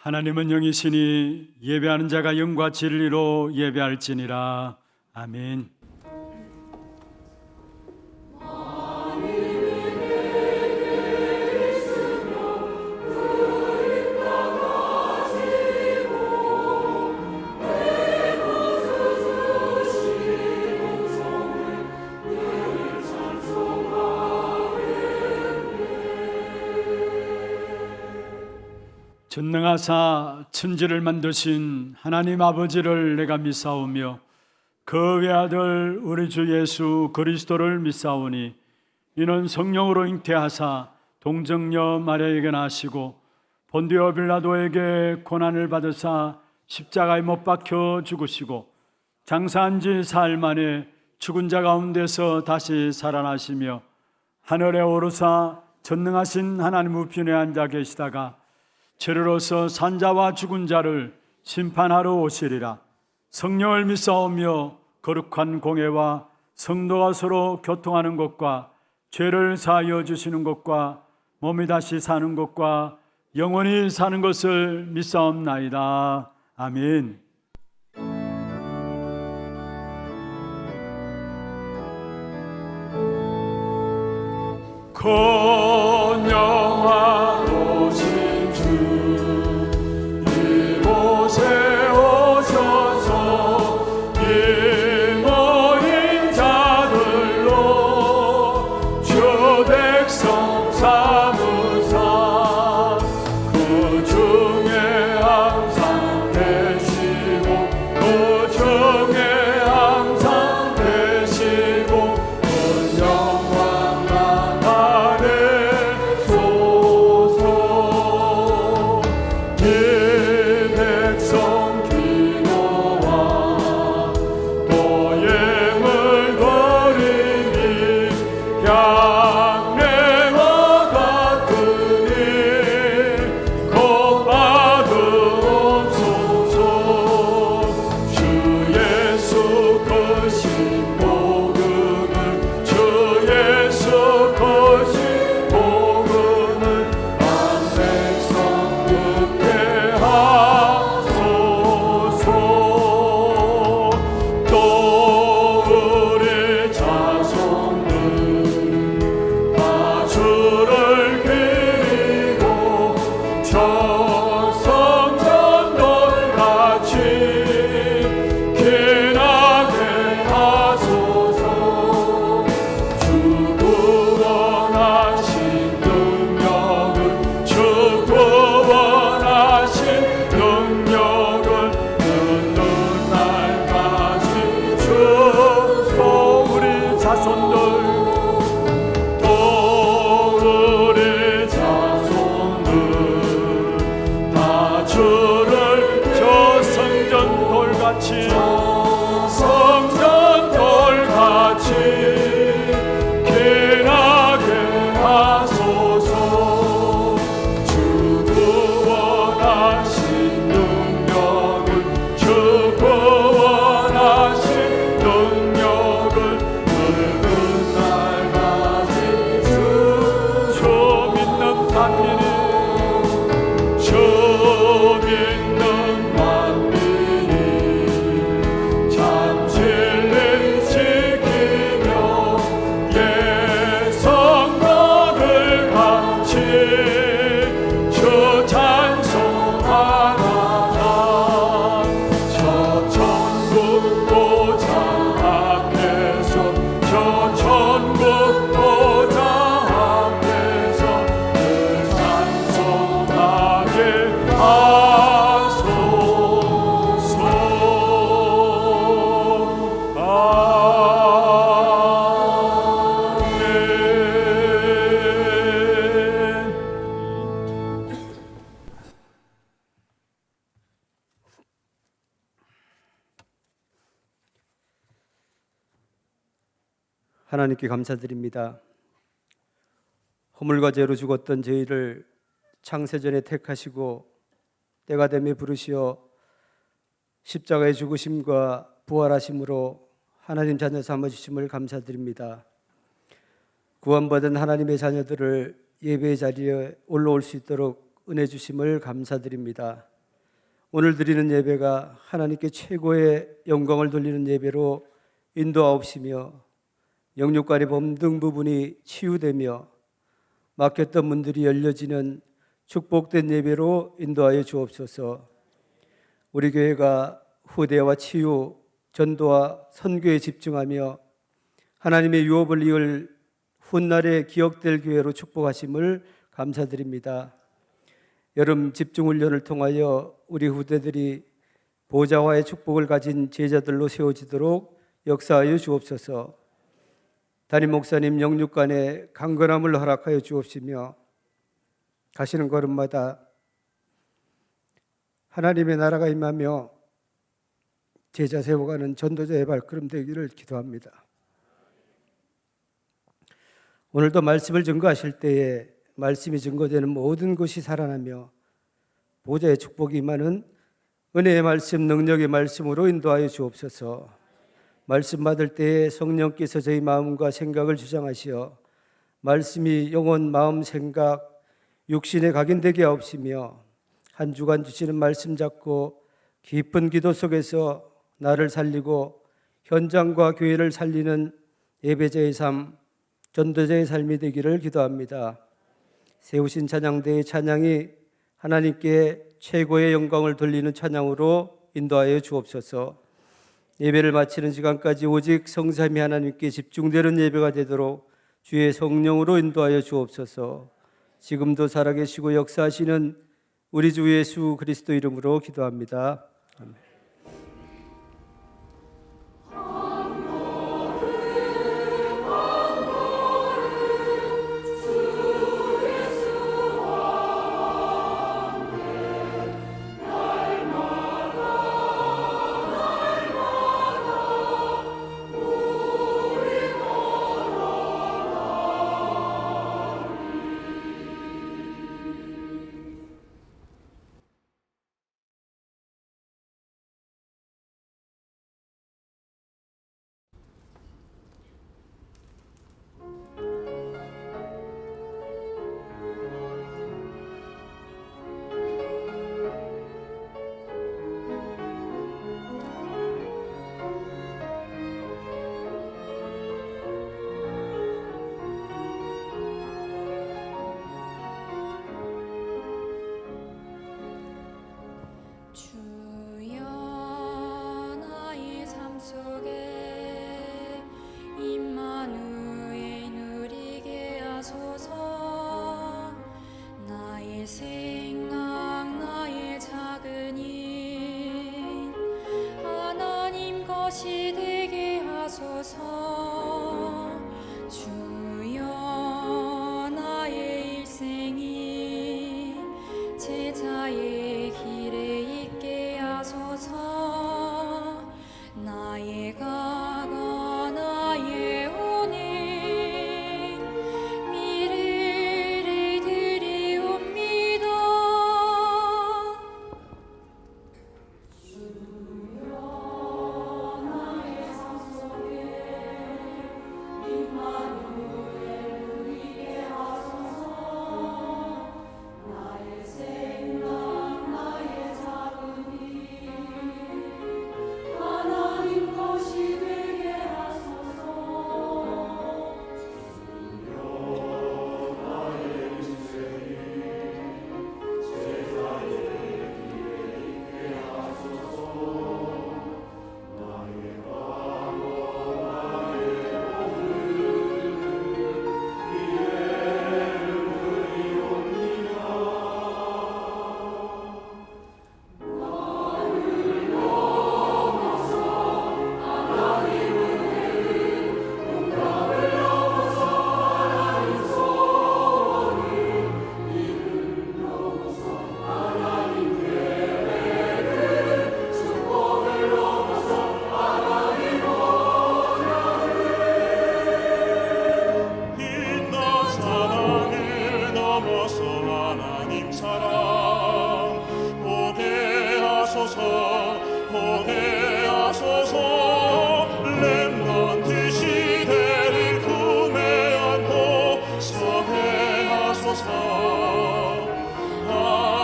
하나님은 영이시니 예배하는 자가 영과 진리로 예배할지니라. 아멘. 전능하사 천지를 만드신 하나님 아버지를 내가 믿사오며 그 외아들 우리 주 예수 그리스도를 믿사오니 이는 성령으로 잉태하사 동정녀 마리아에게 나시고 본디오 빌라도에게 고난을 받으사 십자가에 못 박혀 죽으시고 장사한 지 사흘 만에 죽은 자 가운데서 다시 살아나시며 하늘에 오르사 전능하신 하나님 우편에 앉아 계시다가 저리로서 산자와 죽은 자를 심판하러 오시리라. 성령을 믿사오며 거룩한 공회와 성도가 서로 교통하는 것과 죄를 사하여 주시는 것과 몸이 다시 사는 것과 영원히 사는 것을 믿사옵나이다. 아멘. 건영하오신 이곳에 오셔서 이 모인 자들로 주 백성 삼으사 그 중에 항상 계시고 그 중에 항상 계시고 그 영광 나타내소서. 하나님께 감사드립니다. 허물과 죄로 죽었던 저희를 창세전에 택하시고 때가 되매 부르시어 십자가의 죽으심과 부활하심으로 하나님 자녀 삼아주심을 감사드립니다. 구원받은 하나님의 자녀들을 예배의 자리에 올라올 수 있도록 은혜 주심을 감사드립니다. 오늘 드리는 예배가 하나님께 최고의 영광을 돌리는 예배로 인도하옵시며 영육간의 범등 부분이 치유되며 막혔던 문들이 열려지는 축복된 예배로 인도하여 주옵소서. 우리 교회가 후대와 치유, 전도와 선교에 집중하며 하나님의 유업을 이을 훗날에 기억될 교회로 축복하심을 감사드립니다. 여름 집중훈련을 통하여 우리 후대들이 보좌와의 축복을 가진 제자들로 세워지도록 역사하여 주옵소서. 담임 목사님 영육간에 강건함을 허락하여 주옵시며 가시는 걸음마다 하나님의 나라가 임하며 제자 세워가는 전도자의 발걸음 되기를 기도합니다. 오늘도 말씀을 증거하실 때에 말씀이 증거되는 모든 것이 살아나며 보좌의 축복이 임하는 은혜의 말씀, 능력의 말씀으로 인도하여 주옵소서. 말씀 받을 때에 성령께서 저희 마음과 생각을 주장하시어 말씀이 영혼, 마음, 생각, 육신에 각인되게 하옵시며 한 주간 주시는 말씀 잡고 깊은 기도 속에서 나를 살리고 현장과 교회를 살리는 예배자의 삶, 전도자의 삶이 되기를 기도합니다. 세우신 찬양대의 찬양이 하나님께 최고의 영광을 돌리는 찬양으로 인도하여 주옵소서. 예배를 마치는 시간까지 오직 성삼위 하나님께 집중되는 예배가 되도록 주의 성령으로 인도하여 주옵소서. 지금도 살아계시고 역사하시는 우리 주 예수 그리스도 이름으로 기도합니다. 아멘.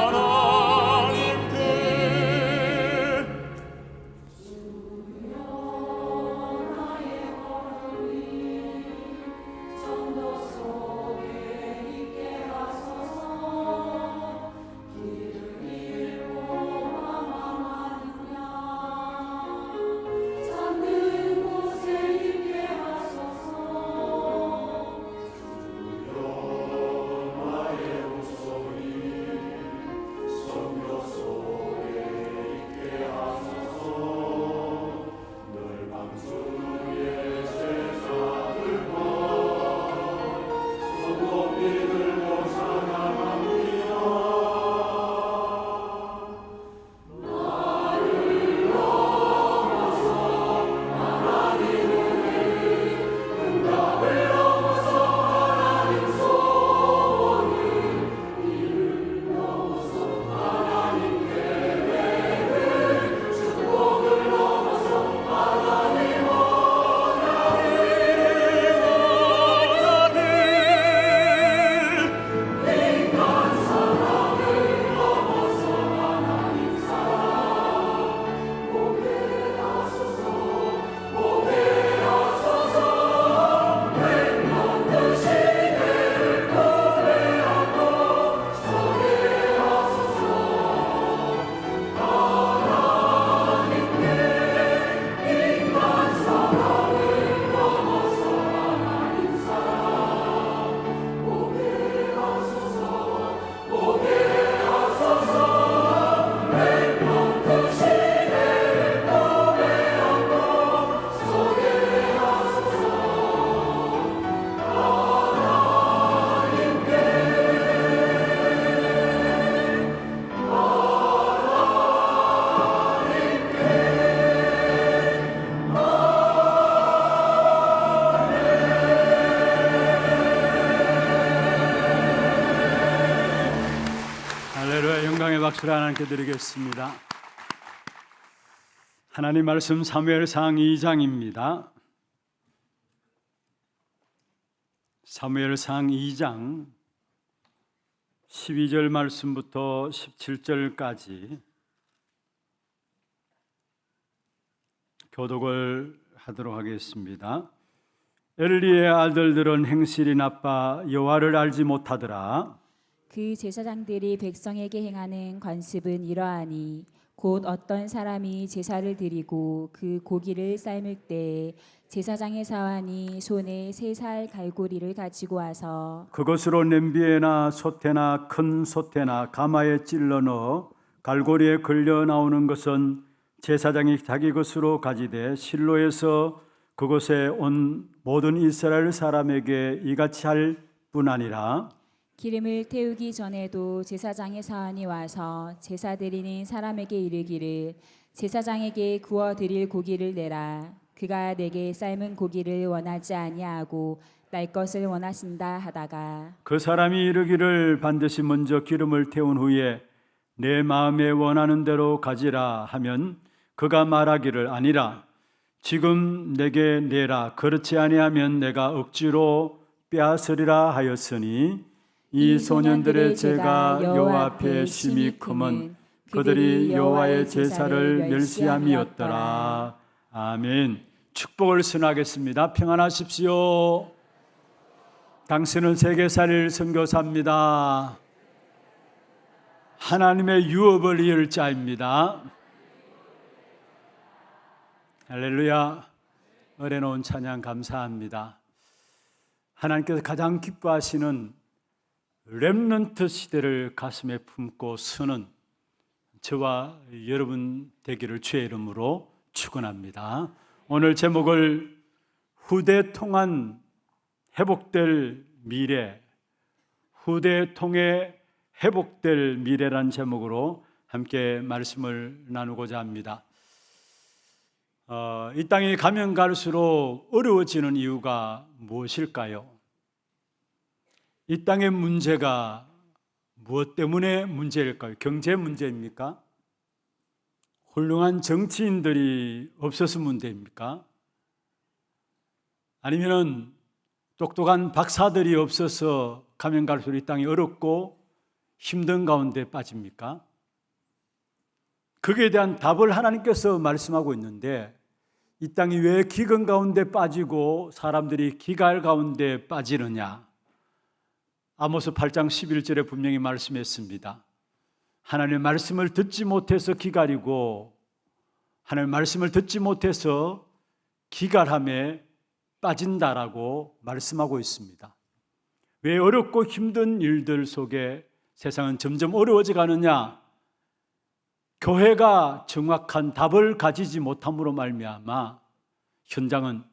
하나님께 영광의 박수를 하나님께 드리겠습니다. 하나님 말씀 사무엘상 2장입니다. 사무엘상 2장 12절 말씀부터 17절까지 교독을 하도록 하겠습니다. 엘리의 아들들은 행실이 나빠 여호와를 알지 못하더라. 그 제사장들이 백성에게 행하는 관습은 이러하니 곧 어떤 사람이 제사를 드리고 그 고기를 삶을 때 제사장의 사환이 손에 3살 갈고리를 가지고 와서 그것으로 냄비에나 솥에나 큰 솥에나 가마에 찔러 넣어 갈고리에 걸려 나오는 것은 제사장이 자기 것으로 가지되 실로에서 그곳에 온 모든 이스라엘 사람에게 이같이 할 뿐 아니라 기름을 태우기 전에도 제사장의 사환이 와서 제사 드리는 사람에게 이르기를 제사장에게 구워 드릴 고기를 내라. 그가 내게 삶은 고기를 원하지 아니하고 날 것을 원하신다 하다가 그 사람이 이르기를 반드시 먼저 기름을 태운 후에 내 마음에 원하는 대로 가지라 하면 그가 말하기를 아니라 지금 내게 내라. 그렇지 아니하면 내가 억지로 빼앗으리라 하였으니 이 소년들의 죄가 여호와 앞에 심히 크면 그들이 여호와의 제사를 멸시함이었더라. 아멘. 축복을 선하겠습니다. 평안하십시오. 당신은 세계살일 선교사입니다. 하나님의 유업을 이을 자입니다. 할렐루야. 어려놓은 찬양 감사합니다. 하나님께서 가장 기뻐하시는 렘넌트 시대를 가슴에 품고 서는 저와 여러분 되기를 주의 이름으로 축원합니다. 오늘 제목을 후대 통한 회복될 미래, 후대 통해 회복될 미래라는 제목으로 함께 말씀을 나누고자 합니다. 이 땅에 가면 갈수록 어려워지는 이유가 무엇일까요? 이 땅의 문제가 무엇 때문에 문제일까요? 경제 문제입니까? 훌륭한 정치인들이 없어서 문제입니까? 아니면 똑똑한 박사들이 없어서 가면 갈수록 이 땅이 어렵고 힘든 가운데 빠집니까? 거기에 대한 답을 하나님께서 말씀하고 있는데 이 땅이 왜 기근 가운데 빠지고 사람들이 기갈 가운데 빠지느냐? 아모스 8장 11절에 분명히 말씀했습니다. 하나님의 말씀을 듣지 못해서 기갈이고 하나님의 말씀을 듣지 못해서 기갈함에 빠진다라고 말씀하고 있습니다. 왜 어렵고 힘든 일들 속에 세상은 점점 어려워져 가느냐? 교회가 정확한 답을 가지지 못함으로 말미암아 현장은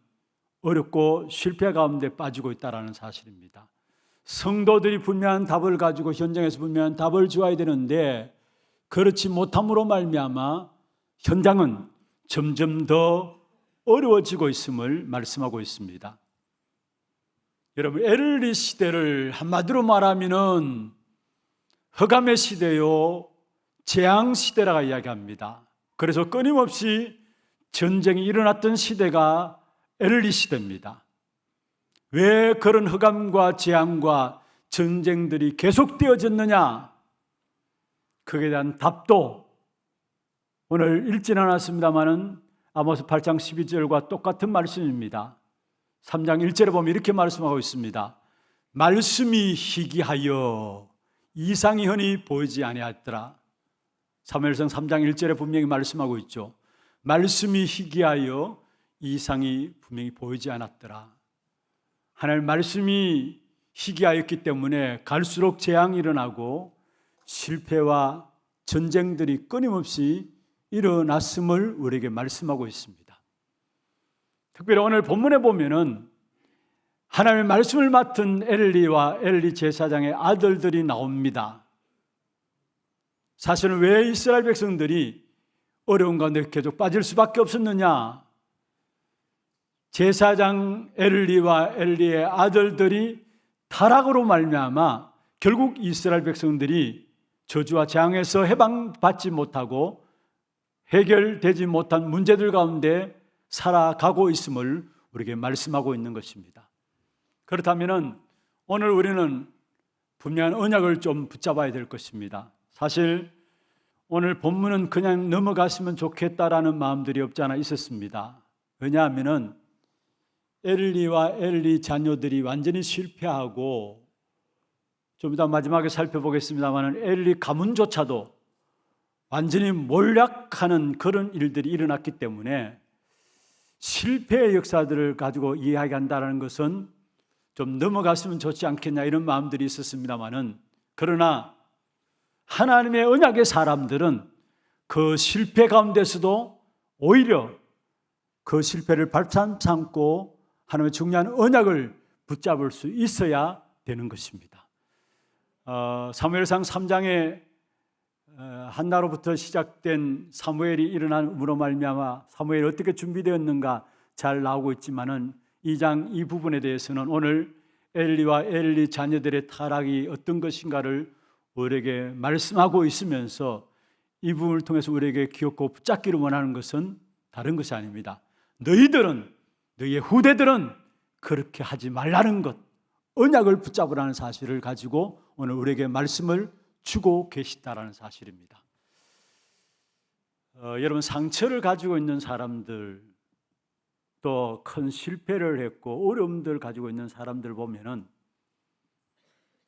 어렵고 실패 가운데 빠지고 있다는 사실입니다. 성도들이 분명한 답을 가지고 현장에서 분명한 답을 주어야 되는데 그렇지 못함으로 말미암아 현장은 점점 더 어려워지고 있음을 말씀하고 있습니다. 여러분, 엘리 시대를 한마디로 말하면은 흑암의 시대요, 재앙 시대라고 이야기합니다. 그래서 끊임없이 전쟁이 일어났던 시대가 엘리 시대입니다. 왜 그런 흑암과 재앙과 전쟁들이 계속되어졌느냐? 그에 대한 답도 오늘 읽지는 않았습니다마는 아모스 8장 12절과 똑같은 말씀입니다. 3장 1절에 보면 이렇게 말씀하고 있습니다. 말씀이 희귀하여 이상이 흔히 보이지 아니하였더라. 사무엘상 3장 1절에 분명히 말씀하고 있죠. 말씀이 희귀하여 이상이 분명히 보이지 않았더라. 하나님 말씀이 희귀하였기 때문에 갈수록 재앙이 일어나고 실패와 전쟁들이 끊임없이 일어났음을 우리에게 말씀하고 있습니다. 특별히 오늘 본문에 보면은 하나님의 말씀을 맡은 엘리와 엘리 제사장의 아들들이 나옵니다. 사실은 왜 이스라엘 백성들이 어려운 가운데 계속 빠질 수밖에 없었느냐? 제사장 엘리와 엘리의 아들들이 타락으로 말미암아 결국 이스라엘 백성들이 저주와 재앙에서 해방받지 못하고 해결되지 못한 문제들 가운데 살아가고 있음을 우리에게 말씀하고 있는 것입니다. 그렇다면 오늘 우리는 분명한 언약을 좀 붙잡아야 될 것입니다. 사실 오늘 본문은 그냥 넘어갔으면 좋겠다라는 마음들이 없지 않아 있었습니다. 왜냐하면 엘리와 엘리 자녀들이 완전히 실패하고, 좀 이따 마지막에 살펴보겠습니다만 엘리 가문조차도 완전히 몰락하는 그런 일들이 일어났기 때문에 실패의 역사들을 가지고 이야기한다는 것은 좀 넘어갔으면 좋지 않겠냐 이런 마음들이 있었습니다만은, 그러나 하나님의 언약의 사람들은 그 실패 가운데서도 오히려 그 실패를 발판 삼고 하나님의 중요한 언약을 붙잡을 수 있어야 되는 것입니다. 사무엘상 3장에 한나로부터 시작된 사무엘이 일어난 음으로 말미암아 사무엘이 어떻게 준비되었는가 잘 나오고 있지만은 2장 이 부분에 대해서는 오늘 엘리와 엘리 자녀들의 타락이 어떤 것인가를 우리에게 말씀하고 있으면서 이 부분을 통해서 우리에게 기억하고 붙잡기를 원하는 것은 다른 것이 아닙니다. 너희의 후대들은 그렇게 하지 말라는 것, 언약을 붙잡으라는 사실을 가지고 오늘 우리에게 말씀을 주고 계시다라는 사실입니다. 여러분, 상처를 가지고 있는 사람들, 또 큰 실패를 했고 어려움들 가지고 있는 사람들 보면은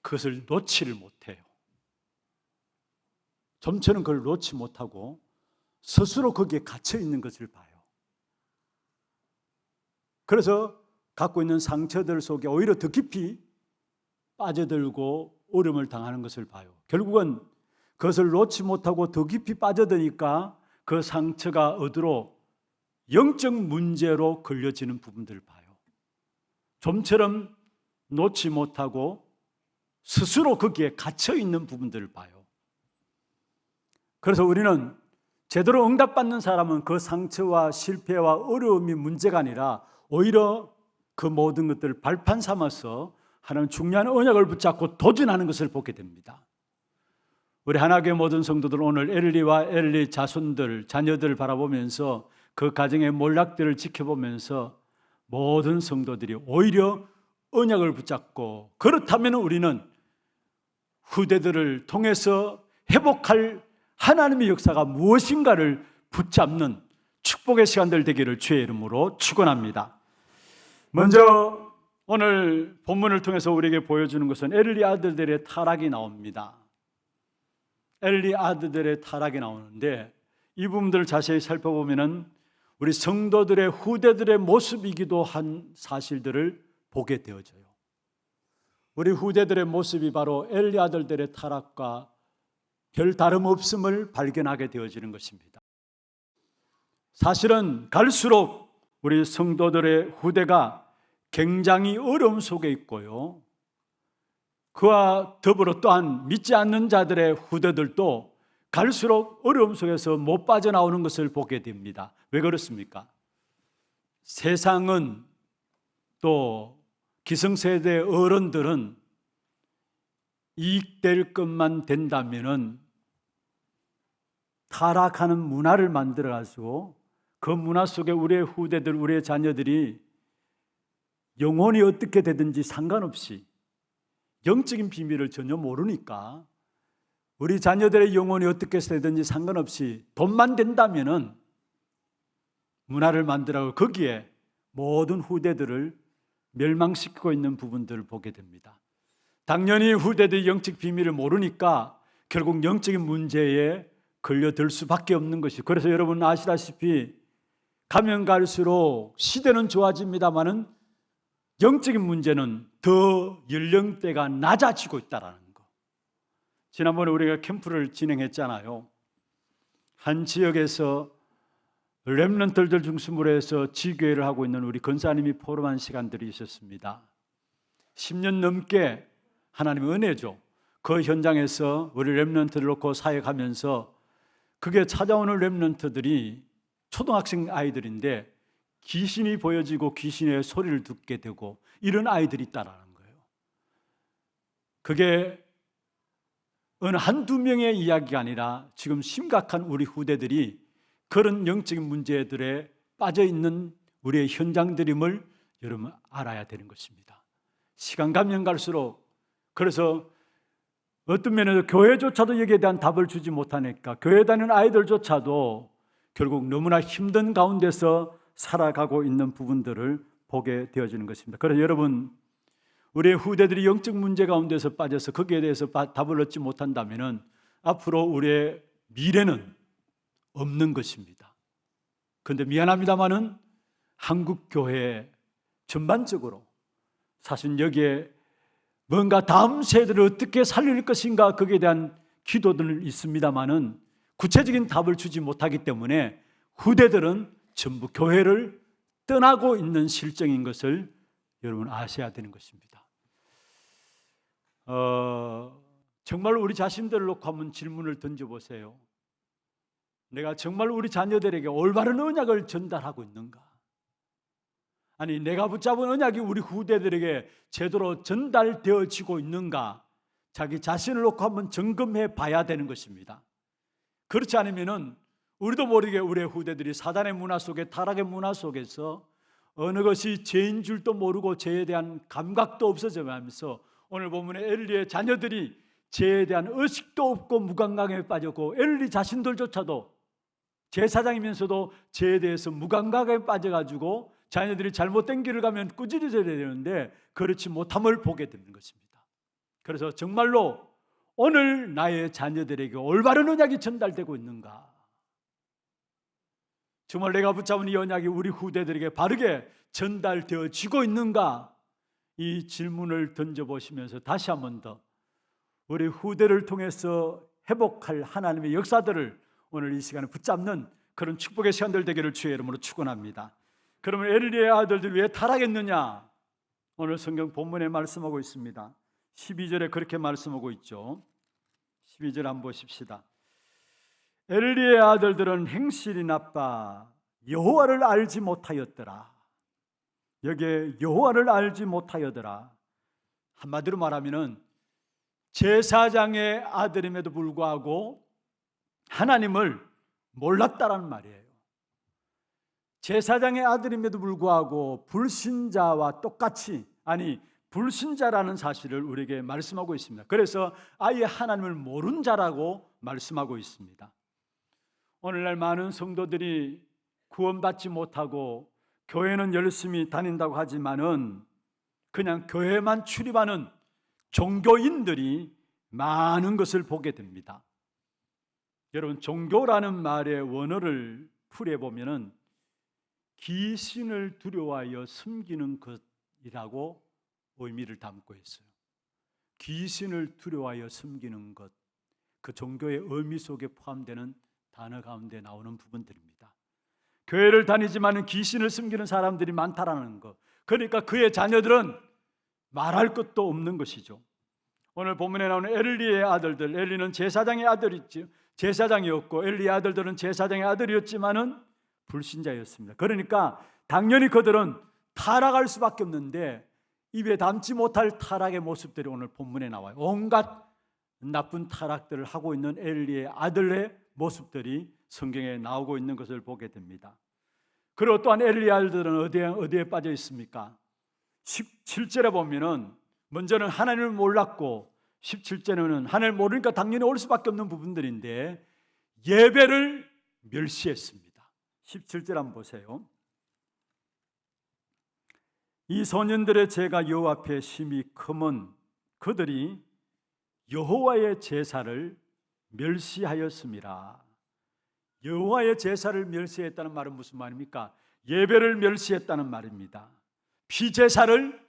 그것을 놓지를 못해요. 좀처럼 그걸 놓지 못하고 스스로 거기에 갇혀 있는 것을 봐요. 그래서 갖고 있는 상처들 속에 오히려 더 깊이 빠져들고 어려움을 당하는 것을 봐요. 결국은 그것을 놓지 못하고 더 깊이 빠져드니까 그 상처가 어디로 영적 문제로 걸려지는 부분들을 봐요. 좀처럼 놓지 못하고 스스로 거기에 갇혀 있는 부분들을 봐요. 그래서 우리는 제대로 응답받는 사람은 그 상처와 실패와 어려움이 문제가 아니라 오히려 그 모든 것들을 발판 삼아서 하나님 중요한 언약을 붙잡고 도전하는 것을 보게 됩니다. 우리 하나교회 모든 성도들 오늘 엘리와 엘리 자손들, 자녀들을 바라보면서 그 가정의 몰락들을 지켜보면서 모든 성도들이 오히려 언약을 붙잡고, 그렇다면 우리는 후대들을 통해서 회복할 하나님의 역사가 무엇인가를 붙잡는 축복의 시간들 되기를 주의 이름으로 축원합니다. 먼저 오늘 본문을 통해서 우리에게 보여주는 것은 엘리 아들들의 타락이 나옵니다. 엘리 아들들의 타락이 나오는데 이 부분들을 자세히 살펴보면은 우리 성도들의 후대들의 모습이기도 한 사실들을 보게 되어져요. 우리 후대들의 모습이 바로 엘리 아들들의 타락과 별 다름없음을 발견하게 되어지는 것입니다. 사실은 갈수록 우리 성도들의 후대가 굉장히 어려움 속에 있고요, 그와 더불어 또한 믿지 않는 자들의 후대들도 갈수록 어려움 속에서 못 빠져나오는 것을 보게 됩니다. 왜 그렇습니까? 세상은, 또 기성세대 어른들은 이익될 것만 된다면은 타락하는 문화를 만들어 가지고 그 문화 속에 우리의 후대들, 우리의 자녀들이 영혼이 어떻게 되든지 상관없이 영적인 비밀을 전혀 모르니까 우리 자녀들의 영혼이 어떻게 되든지 상관없이 돈만 된다면은 문화를 만들어 거기에 모든 후대들을 멸망시키고 있는 부분들을 보게 됩니다. 당연히 후대들이 영적 비밀을 모르니까 결국 영적인 문제에 걸려들 수밖에 없는 것이, 그래서 여러분 아시다시피 가면 갈수록 시대는 좋아집니다마는 영적인 문제는 더 연령대가 낮아지고 있다는 거. 지난번에 우리가 캠프를 진행했잖아요. 한 지역에서 렘넌트들 중심으로 해서 지교회를 하고 있는 우리 권사님이 포럼한 시간들이 있었습니다. 10년 넘게 하나님의 은혜죠. 그 현장에서 우리 렘넌트를 놓고 사역하면서 그게 찾아오는 렘넌트들이 초등학생 아이들인데 귀신이 보여지고 귀신의 소리를 듣게 되고 이런 아이들이 있다라는 거예요. 그게 어느 한두 명의 이야기가 아니라 지금 심각한 우리 후대들이 그런 영적인 문제들에 빠져 있는 우리의 현장들임을 여러분 알아야 되는 것입니다. 시간 가면 갈수록, 그래서 어떤 면에서 교회조차도 여기에 대한 답을 주지 못하니까 교회 다니는 아이들조차도 결국 너무나 힘든 가운데서 살아가고 있는 부분들을 보게 되어지는 것입니다. 그래서 여러분, 우리의 후대들이 영적 문제 가운데서 빠져서 거기에 대해서 답을 얻지 못한다면 앞으로 우리의 미래는 없는 것입니다. 그런데 미안합니다마는 한국 교회 전반적으로 사실 여기에 뭔가 다음 세대를 어떻게 살릴 것인가 거기에 대한 기도들은 있습니다마는 구체적인 답을 주지 못하기 때문에 후대들은 전부 교회를 떠나고 있는 실정인 것을 여러분 아셔야 되는 것입니다. 정말 우리 자신들을 놓고 한번 질문을 던져보세요. 내가 정말 우리 자녀들에게 올바른 언약을 전달하고 있는가? 아니, 내가 붙잡은 언약이 우리 후대들에게 제대로 전달되어지고 있는가? 자기 자신을 놓고 한번 점검해 봐야 되는 것입니다. 그렇지 않으면은 우리도 모르게 우리의 후대들이 사단의 문화 속에, 타락의 문화 속에서 어느 것이 죄인 줄도 모르고 죄에 대한 감각도 없어져가면서 오늘 본문에 엘리의 자녀들이 죄에 대한 의식도 없고 무감각에 빠졌고 엘리 자신들조차도 제사장이면서도 죄에 대해서 무감각에 빠져가지고 자녀들이 잘못된 길을 가면 꾸짖어야 되는데 그렇지 못함을 보게 되는 것입니다. 그래서 정말로 오늘 나의 자녀들에게 올바른 언약이 전달되고 있는가? 정말 내가 붙잡은 이 언약이 우리 후대들에게 바르게 전달되어지고 있는가? 이 질문을 던져보시면서 다시 한 번 더 우리 후대를 통해서 회복할 하나님의 역사들을 오늘 이 시간에 붙잡는 그런 축복의 시간들 되기를 주의 이름으로 축원합니다. 그러면 엘리의 아들들이 왜 타락했느냐? 오늘 성경 본문에 말씀하고 있습니다. 12절에 그렇게 말씀하고 있죠. 12절 한번 보십시다. 엘리의 아들들은 행실이 나빠 여호와를 알지 못하였더라. 여기에 여호와를 알지 못하였더라. 한마디로 말하면은 제사장의 아들임에도 불구하고 하나님을 몰랐다라는 말이에요. 제사장의 아들임에도 불구하고 불신자와 똑같이, 아니 불신자라는 사실을 우리에게 말씀하고 있습니다. 그래서 아예 하나님을 모른 자라고 말씀하고 있습니다. 오늘날 많은 성도들이 구원받지 못하고 교회는 열심히 다닌다고 하지만은 그냥 교회만 출입하는 종교인들이 많은 것을 보게 됩니다. 여러분, 종교라는 말의 원어를 풀이해보면은 귀신을 두려워하여 숨기는 것이라고 의미를 담고 있어요. 귀신을 두려워하여 숨기는 것, 그 종교의 의미 속에 포함되는 단어 가운데 나오는 부분들입니다. 교회를 다니지만 귀신을 숨기는 사람들이 많다라는 것, 그러니까 그의 자녀들은 말할 것도 없는 것이죠. 오늘 본문에 나오는 엘리의 아들들, 엘리는 제사장의 아들이죠. 제사장이었고 엘리의 아들들은 제사장의 아들이었지만은 불신자였습니다. 그러니까 당연히 그들은 타락할 수밖에 없는데 입에 담지 못할 타락의 모습들이 오늘 본문에 나와요. 온갖 나쁜 타락들을 하고 있는 엘리의 아들의 모습들이 성경에 나오고 있는 것을 보게 됩니다. 그리고 또한 엘리의 아들들은 어디에 빠져 있습니까? 17절에 보면은 먼저는 하나님을 몰랐고 17절에는 하나님을 모르니까 당연히 올 수밖에 없는 부분들인데 예배를 멸시했습니다. 17절 한번 보세요. 이 소년들의 죄가 여호와 앞에 심히 크면 그들이 여호와의 제사를 멸시하였음이라. 여호와의 제사를 멸시했다는 말은 무슨 말입니까? 예배를 멸시했다는 말입니다. 피제사를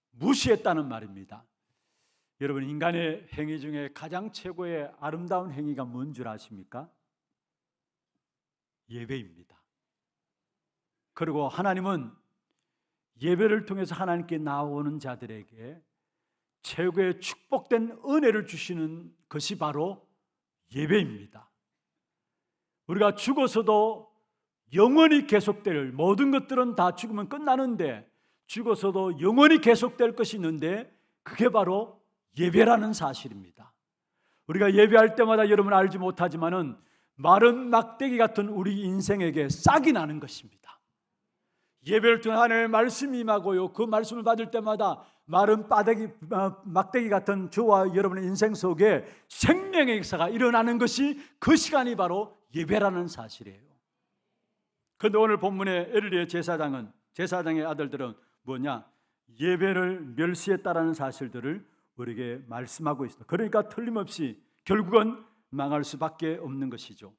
무시했다는 말입니다. 여러분, 인간의 행위 중에 가장 최고의 아름다운 행위가 뭔 줄 아십니까? 예배입니다. 그리고 하나님은 예배를 통해서 하나님께 나오는 자들에게 최고의 축복된 은혜를 주시는 것이 바로 예배입니다. 우리가 죽어서도 영원히 계속될 모든 것들은 다 죽으면 끝나는데 죽어서도 영원히 계속될 것이 있는데 그게 바로 예배라는 사실입니다. 우리가 예배할 때마다 여러분 알지 못하지만은 마른 막대기 같은 우리 인생에게 싹이 나는 것입니다. 예배를 통해 하나님의 말씀이 임하고요, 그 말씀을 받을 때마다 마른 막대기 같은 저와 여러분의 인생 속에 생명의 역사가 일어나는 것이 그 시간이 바로 예배라는 사실이에요. 그런데 오늘 본문의 엘리의 제사장의 아들들은 뭐냐? 예배를 멸시했다라는 사실들을 우리에게 말씀하고 있습니다. 그러니까 틀림없이 결국은 망할 수밖에 없는 것이죠.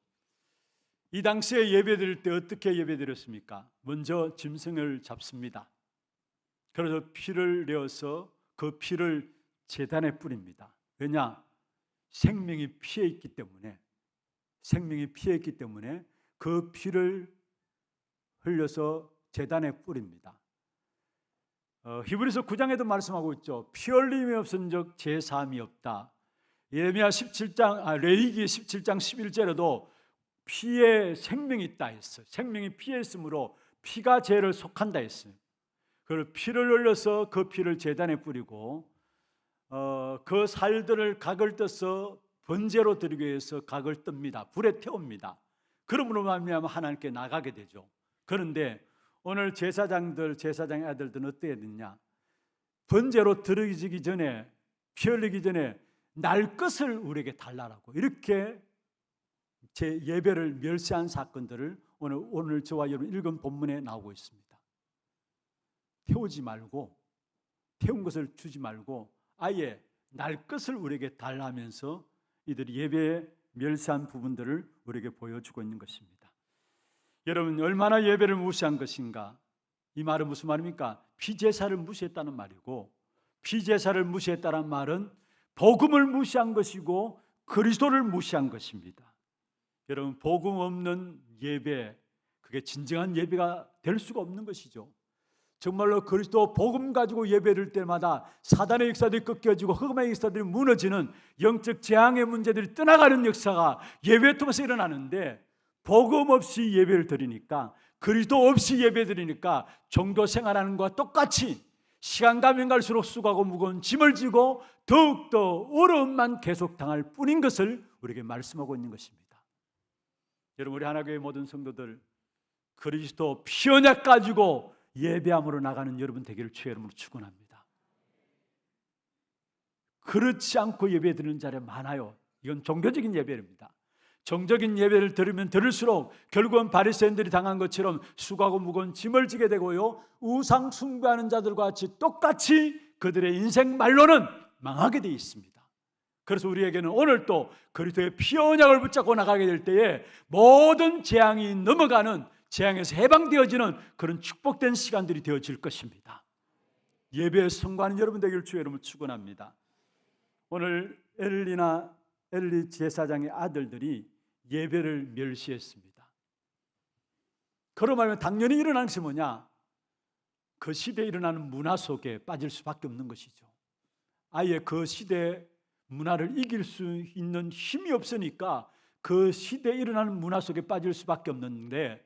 이 당시에 예배드릴 때 어떻게 예배드렸습니까? 먼저 짐승을 잡습니다. 그래서 피를 내어서 그 피를 제단에 뿌립니다. 왜냐? 생명이 피해 있기 때문에 그 피를 흘려서 제단에 뿌립니다. 히브리서 9장에도 말씀하고 있죠. 피 흘림이 없은즉 제사함이 없다. 레위기 17장 11절에도 피에 생명이 있다 했어요. 생명이 피에 있으므로 피가 죄를 속한다 했어요. 그리고 피를 흘려서 그 피를 제단에 뿌리고 그 살들을 각을 떠서 번제로 드리기 위해서 각을 뜹니다. 불에 태웁니다. 그러므로 말미암아 하나님께 나가게 되죠. 그런데 오늘 제사장의 아들들은 어떻게 됐냐? 번제로 드려지기 전에, 피 흘리기 전에 날 것을 우리에게 달라라고 이렇게 제 예배를 멸시한 사건들을 오늘 저와 여러분 읽은 본문에 나오고 있습니다. 태운 것을 주지 말고 아예 날 것을 우리에게 달라면서 이들이 예배에 멸시한 부분들을 우리에게 보여주고 있는 것입니다. 여러분, 얼마나 예배를 무시한 것인가? 이 말은 무슨 말입니까? 피제사를 무시했다는 말이고, 피제사를 무시했다는 말은 복음을 무시한 것이고 그리스도를 무시한 것입니다. 여러분, 복음 없는 예배, 그게 진정한 예배가 될 수가 없는 것이죠. 정말로 그리스도 복음 가지고 예배를 때마다 사단의 역사들이 꺾여지고 흑암의 역사들이 무너지는 영적 재앙의 문제들이 떠나가는 역사가 예배 통해서 일어나는데, 복음 없이 예배를 드리니까, 그리스도 없이 예배 드리니까 종교 생활하는 것과 똑같이 시간 가면 갈수록 수고하고 무거운 짐을 지고 더욱더 어려움만 계속 당할 뿐인 것을 우리에게 말씀하고 있는 것입니다. 여러분, 우리 하나교회 모든 성도들, 그리스도 피 언약 가지고 예배함으로 나가는 여러분 되기를 주의 이름으로 축원합니다. 그렇지 않고 예배 드리는 자리 많아요. 이건 종교적인 예배입니다. 정적인 예배를 들으면 들을수록 결국은 바리새인들이 당한 것처럼 수고하고 무거운 짐을 지게 되고요, 우상 숭배하는 자들과 같이 똑같이 그들의 인생 말로는 망하게 되어 있습니다. 그래서 우리에게는 오늘 또 그리스도의 피 언약을 붙잡고 나가게 될 때에 모든 재앙이 넘어가는, 재앙에서 해방되어지는 그런 축복된 시간들이 되어질 것입니다. 예배에 성공하는 여러분 되기를 주의 이름으로 축원합니다. 오늘 엘리 제사장의 아들들이 예배를 멸시했습니다. 그런 말이면 당연히 일어나는 것이 뭐냐? 그 시대에 일어나는 문화 속에 빠질 수밖에 없는 것이죠. 아예 그 시대의 문화를 이길 수 있는 힘이 없으니까 그 시대에 일어나는 문화 속에 빠질 수밖에 없는데,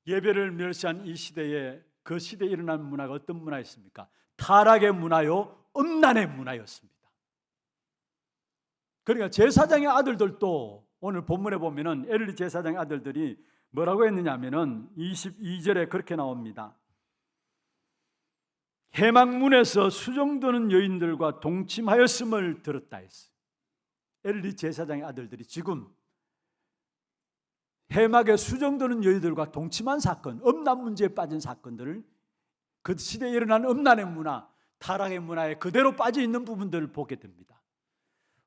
예배를 멸시한 이 시대에, 그 시대에 일어나는 문화가 어떤 문화였습니까? 타락의 문화요, 음란의 문화였습니다. 그러니까 제사장의 아들들도 오늘 본문에 보면은 엘리 제사장의 아들들이 뭐라고 했느냐 하면은 22절에 그렇게 나옵니다. 해막문에서 수종드는 여인들과 동침하였음을 들었다 했어요. 엘리 제사장의 아들들이 지금 해막에 수종드는 여인들과 동침한 사건, 음란 문제에 빠진 사건들을, 그 시대에 일어난 음란의 문화, 타락의 문화에 그대로 빠져 있는 부분들을 보게 됩니다.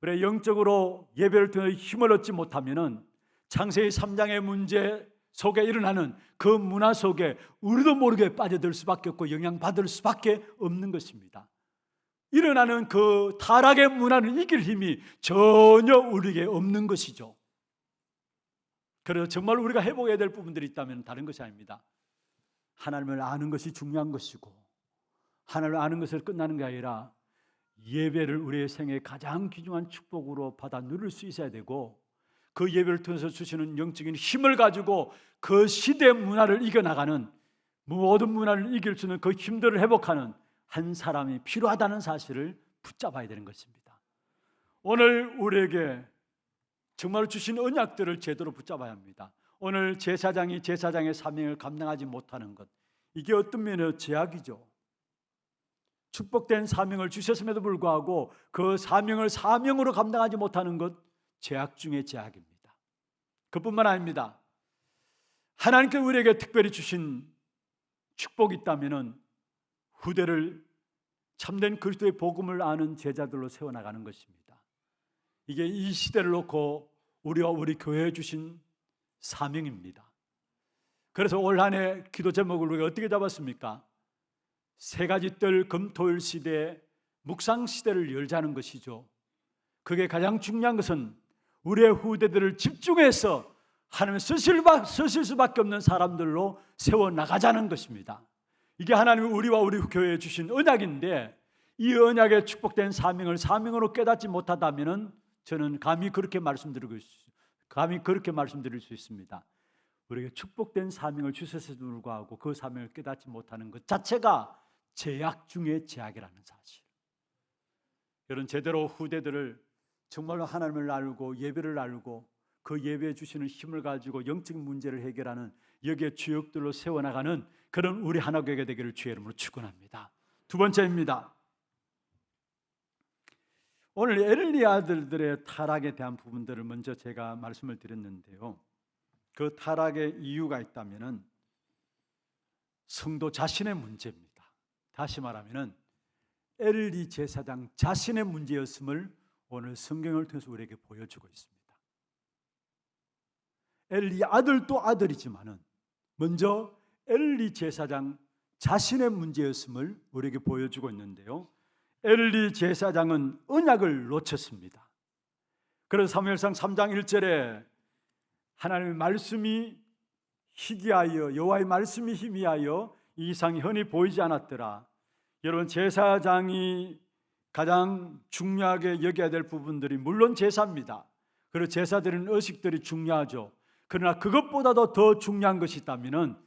그래, 영적으로 예배를 통해 힘을 얻지 못하면은 창세기 3장의 문제 속에 일어나는 그 문화 속에 우리도 모르게 빠져들 수밖에 없고 영향받을 수밖에 없는 것입니다. 일어나는 그 타락의 문화를 이길 힘이 전혀 우리에게 없는 것이죠. 그래서 정말 우리가 회복해야 될 부분들이 있다면 다른 것이 아닙니다. 하나님을 아는 것이 중요한 것이고, 하나님을 아는 것을 끝나는 게 아니라 예배를 우리의 생애의 가장 귀중한 축복으로 받아 누릴 수 있어야 되고, 그 예배를 통해서 주시는 영적인 힘을 가지고 그 시대 문화를 이겨나가는, 모든 문화를 이길 수 있는 그 힘들을 회복하는 한 사람이 필요하다는 사실을 붙잡아야 되는 것입니다. 오늘 우리에게 정말 주신 언약들을 제대로 붙잡아야 합니다. 오늘 제사장이 제사장의 사명을 감당하지 못하는 것, 이게 어떤 면에서 제약이죠. 축복된 사명을 주셨음에도 불구하고 그 사명을 사명으로 감당하지 못하는 것, 제약 중에 제약입니다. 그뿐만 아닙니다. 하나님께 우리에게 특별히 주신 축복이 있다면 후대를 참된 그리스도의 복음을 아는 제자들로 세워나가는 것입니다. 이게 이 시대를 놓고 우리와 우리 교회에 주신 사명입니다. 그래서 올 한 해 기도 제목을 우리가 어떻게 잡았습니까? 세 가지 뜰 금토일 시대에 묵상 시대를 열자는 것이죠. 그게 가장 중요한 것은 우리의 후대들을 집중해서 하나님을 쓰실 수밖에 없는 사람들로 세워나가자는 것입니다. 이게 하나님이 우리와 우리 교회에 주신 언약인데, 이 언약의 축복된 사명을 사명으로 깨닫지 못하다면 저는 감히 그렇게 말씀드릴 수 있습니다. 우리에게 축복된 사명을 주셨음에도 불구하고 그 사명을 깨닫지 못하는 것 자체가 제약 중에 제약이라는 사실. 여러분, 제대로 후대들을 정말로 하나님을 알고 예배를 알고 그 예배해 주시는 힘을 가지고 영적 문제를 해결하는 여기에 주역들로 세워나가는 그런 우리 하나교회가 되기를 주의 이름으로 축원합니다. 두 번째입니다. 오늘 에릴리 아들들의 타락에 대한 부분들을 먼저 제가 말씀을 드렸는데요. 그 타락의 이유가 있다면 성도 자신의 문제입니다. 다시 말하면 엘리 제사장 자신의 문제였음을 오늘 성경을 통해서 우리에게 보여주고 있습니다. 엘리 아들도 아들이지만은 먼저 엘리 제사장 자신의 문제였음을 우리에게 보여주고 있는데요. 엘리 제사장은 언약을 놓쳤습니다. 그래서 사무엘상 3장 1절에 하나님의 말씀이 희귀하여 여호와의 말씀이 희미하여 이 이상이 흔히 보이지 않았더라. 여러분, 제사장이 가장 중요하게 여겨야 될 부분들이 물론 제사입니다. 그리고 제사 드리는 의식들이 중요하죠. 그러나 그것보다도 더 중요한 것이 있다면,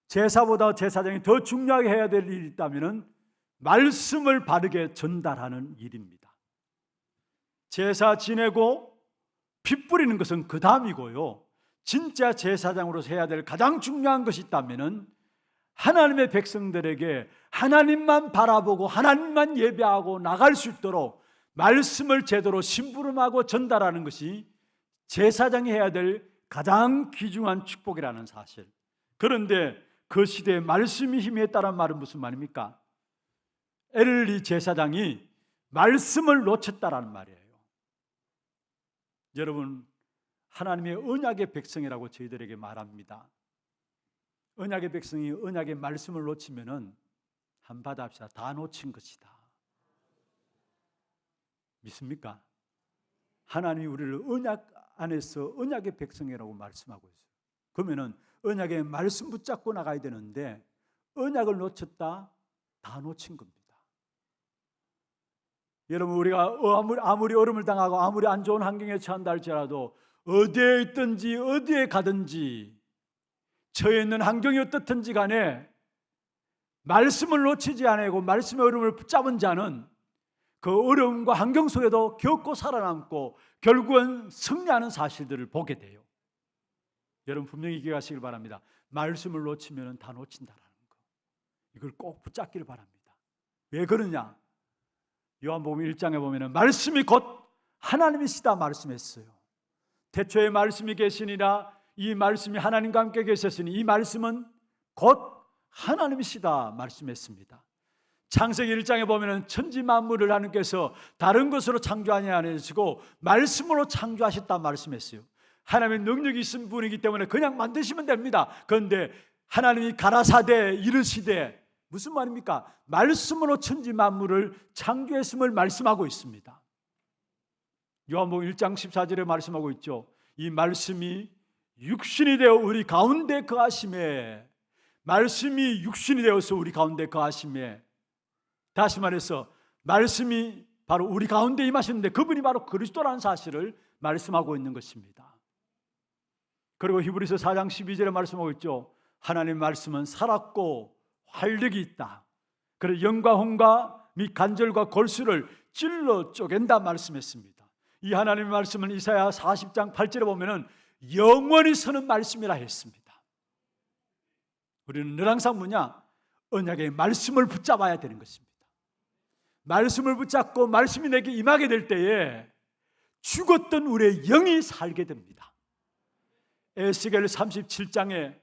제사보다 제사장이 더 중요하게 해야 될 일이 있다면 말씀을 바르게 전달하는 일입니다. 제사 지내고 피 뿌리는 것은 그 다음이고요. 진짜 제사장으로서 해야 될 가장 중요한 것이 있다면 하나님의 백성들에게 하나님만 바라보고 하나님만 예배하고 나갈 수 있도록 말씀을 제대로 심부름하고 전달하는 것이 제사장이 해야 될 가장 귀중한 축복이라는 사실. 그런데 그 시대에 말씀이 희미했다는 말은 무슨 말입니까? 엘리 제사장이 말씀을 놓쳤다라는 말이에요. 여러분, 하나님의 언약의 백성이라고 저희들에게 말합니다. 언약의 백성이 언약의 말씀을 놓치면은 한마디 합시다. 다 놓친 것이다. 믿습니까? 하나님이 우리를 언약 안에서 언약의 백성이라고 말씀하고 있어요. 그러면은 언약의 말씀 붙잡고 나가야 되는데 언약을 놓쳤다, 다 놓친 겁니다. 여러분, 우리가 아무리 어려움을 당하고 아무리 안 좋은 환경에 처한다 할지라도 어디에 있든지 어디에 가든지 처해 있는 환경이 어떻든지 간에 말씀을 놓치지 않고 말씀의 어려움을 붙잡은 자는 그 어려움과 환경 속에도 겪고 살아남고 결국은 승리하는 사실들을 보게 돼요. 여러분, 분명히 기억하시길 바랍니다. 말씀을 놓치면 다 놓친다라는 거, 이걸 꼭 붙잡기를 바랍니다. 왜 그러냐? 요한복음 1장에 보면 말씀이 곧 하나님이시다 말씀했어요. 태초에 말씀이 계시니라. 이 말씀이 하나님과 함께 계셨으니 이 말씀은 곧 하나님이시다 말씀했습니다. 창세기 1장에 보면 천지 만물을 하나님께서 다른 것으로 창조하지 않으시고 말씀으로 창조하셨다 말씀했어요. 하나님의 능력이 있는 분이기 때문에 그냥 만드시면 됩니다. 그런데 하나님이 가라사대 이르시되, 무슨 말입니까? 말씀으로 천지 만물을 창조했음을 말씀하고 있습니다. 요한복음 1장 14절에 말씀하고 있죠. 이 말씀이 육신이 되어 우리 가운데 거하심에, 말씀이 육신이 되어서 우리 가운데 거하심에, 다시 말해서 말씀이 바로 우리 가운데 임하셨는데 그분이 바로 그리스도라는 사실을 말씀하고 있는 것입니다. 그리고 히브리서 4장 12절에 말씀하고 있죠. 하나님의 말씀은 살았고 활력이 있다. 그래서 영과 혼과 및 관절과 골수를 찔러 쪼갠다 말씀했습니다. 이 하나님의 말씀은 이사야 40장 8절에 보면은 영원히 서는 말씀이라 했습니다. 우리는 늘 항상 뭐냐? 언약의 말씀을 붙잡아야 되는 것입니다. 말씀을 붙잡고 말씀이 내게 임하게 될 때에 죽었던 우리의 영이 살게 됩니다. 에스겔 37장에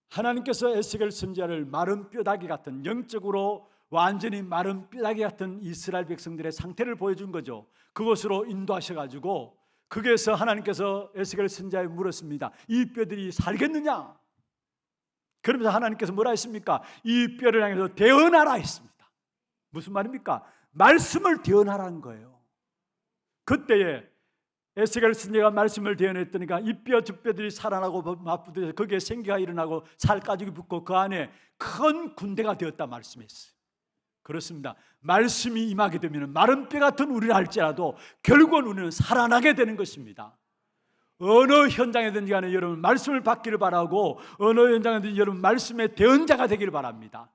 하나님께서 에스겔 선지자를 마른 뼈다귀 같은, 영적으로 완전히 마른 뼈다귀 같은 이스라엘 백성들의 상태를 보여준 거죠. 그곳으로 인도하셔가지고 거기에서 하나님께서 에스겔 선지자에 물었습니다. 이 뼈들이 살겠느냐? 그러면서 하나님께서 뭐라 했습니까? 이 뼈를 향해서 대언하라 했습니다. 무슨 말입니까? 말씀을 대언하라는 거예요. 그때에 에스겔 선지자가 말씀을 대언했더니까 이 뼈 저 뼈들이 살아나고 맞붙어서 거기에 생기가 일어나고 살 가죽이 붙고 그 안에 큰 군대가 되었다 말씀했어요. 그렇습니다. 말씀이 임하게 되면 마른 뼈 같은 우리를 할지라도 결국은 우리는 살아나게 되는 것입니다. 어느 현장에든지 간에 여러분 말씀을 받기를 바라고, 어느 현장에든지 여러분 말씀의 대언자가 되기를 바랍니다.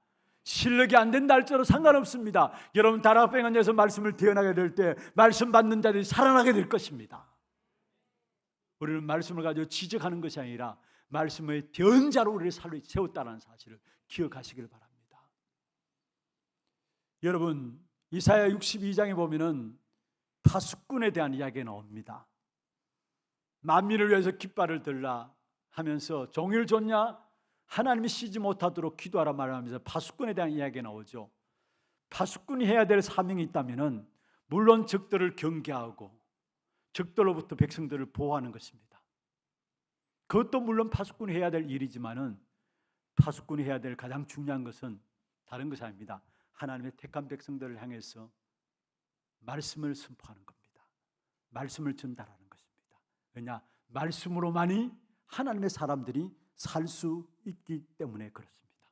실력이 안 된다 할지라도 상관없습니다. 여러분 다락방에서 말씀을 대언하게 될 때 말씀 받는 자들이 살아나게 될 것입니다. 우리는 말씀을 가지고 지적하는 것이 아니라 말씀의 대언자로 우리를 세웠다는 사실을 기억하시길 바랍니다. 여러분 이사야 62장에 보면은 파수꾼에 대한 이야기가 나옵니다. 만민을 위해서 깃발을 들라 하면서 종일 줬냐? 하나님이 쉬지 못하도록 기도하라 말하면서 파수꾼에 대한 이야기가 나오죠. 파수꾼이 해야 될 사명이 있다면은 물론 적들을 경계하고 적들로부터 백성들을 보호하는 것입니다. 그것도 물론 파수꾼이 해야 될 일이지만은 파수꾼이 해야 될 가장 중요한 것은 다른 것이 아닙니다. 하나님의 택한 백성들을 향해서 말씀을 선포하는 겁니다. 말씀을 전달하는 것입니다. 왜냐? 말씀으로만이 하나님의 사람들이 살 수 있기 때문에 그렇습니다.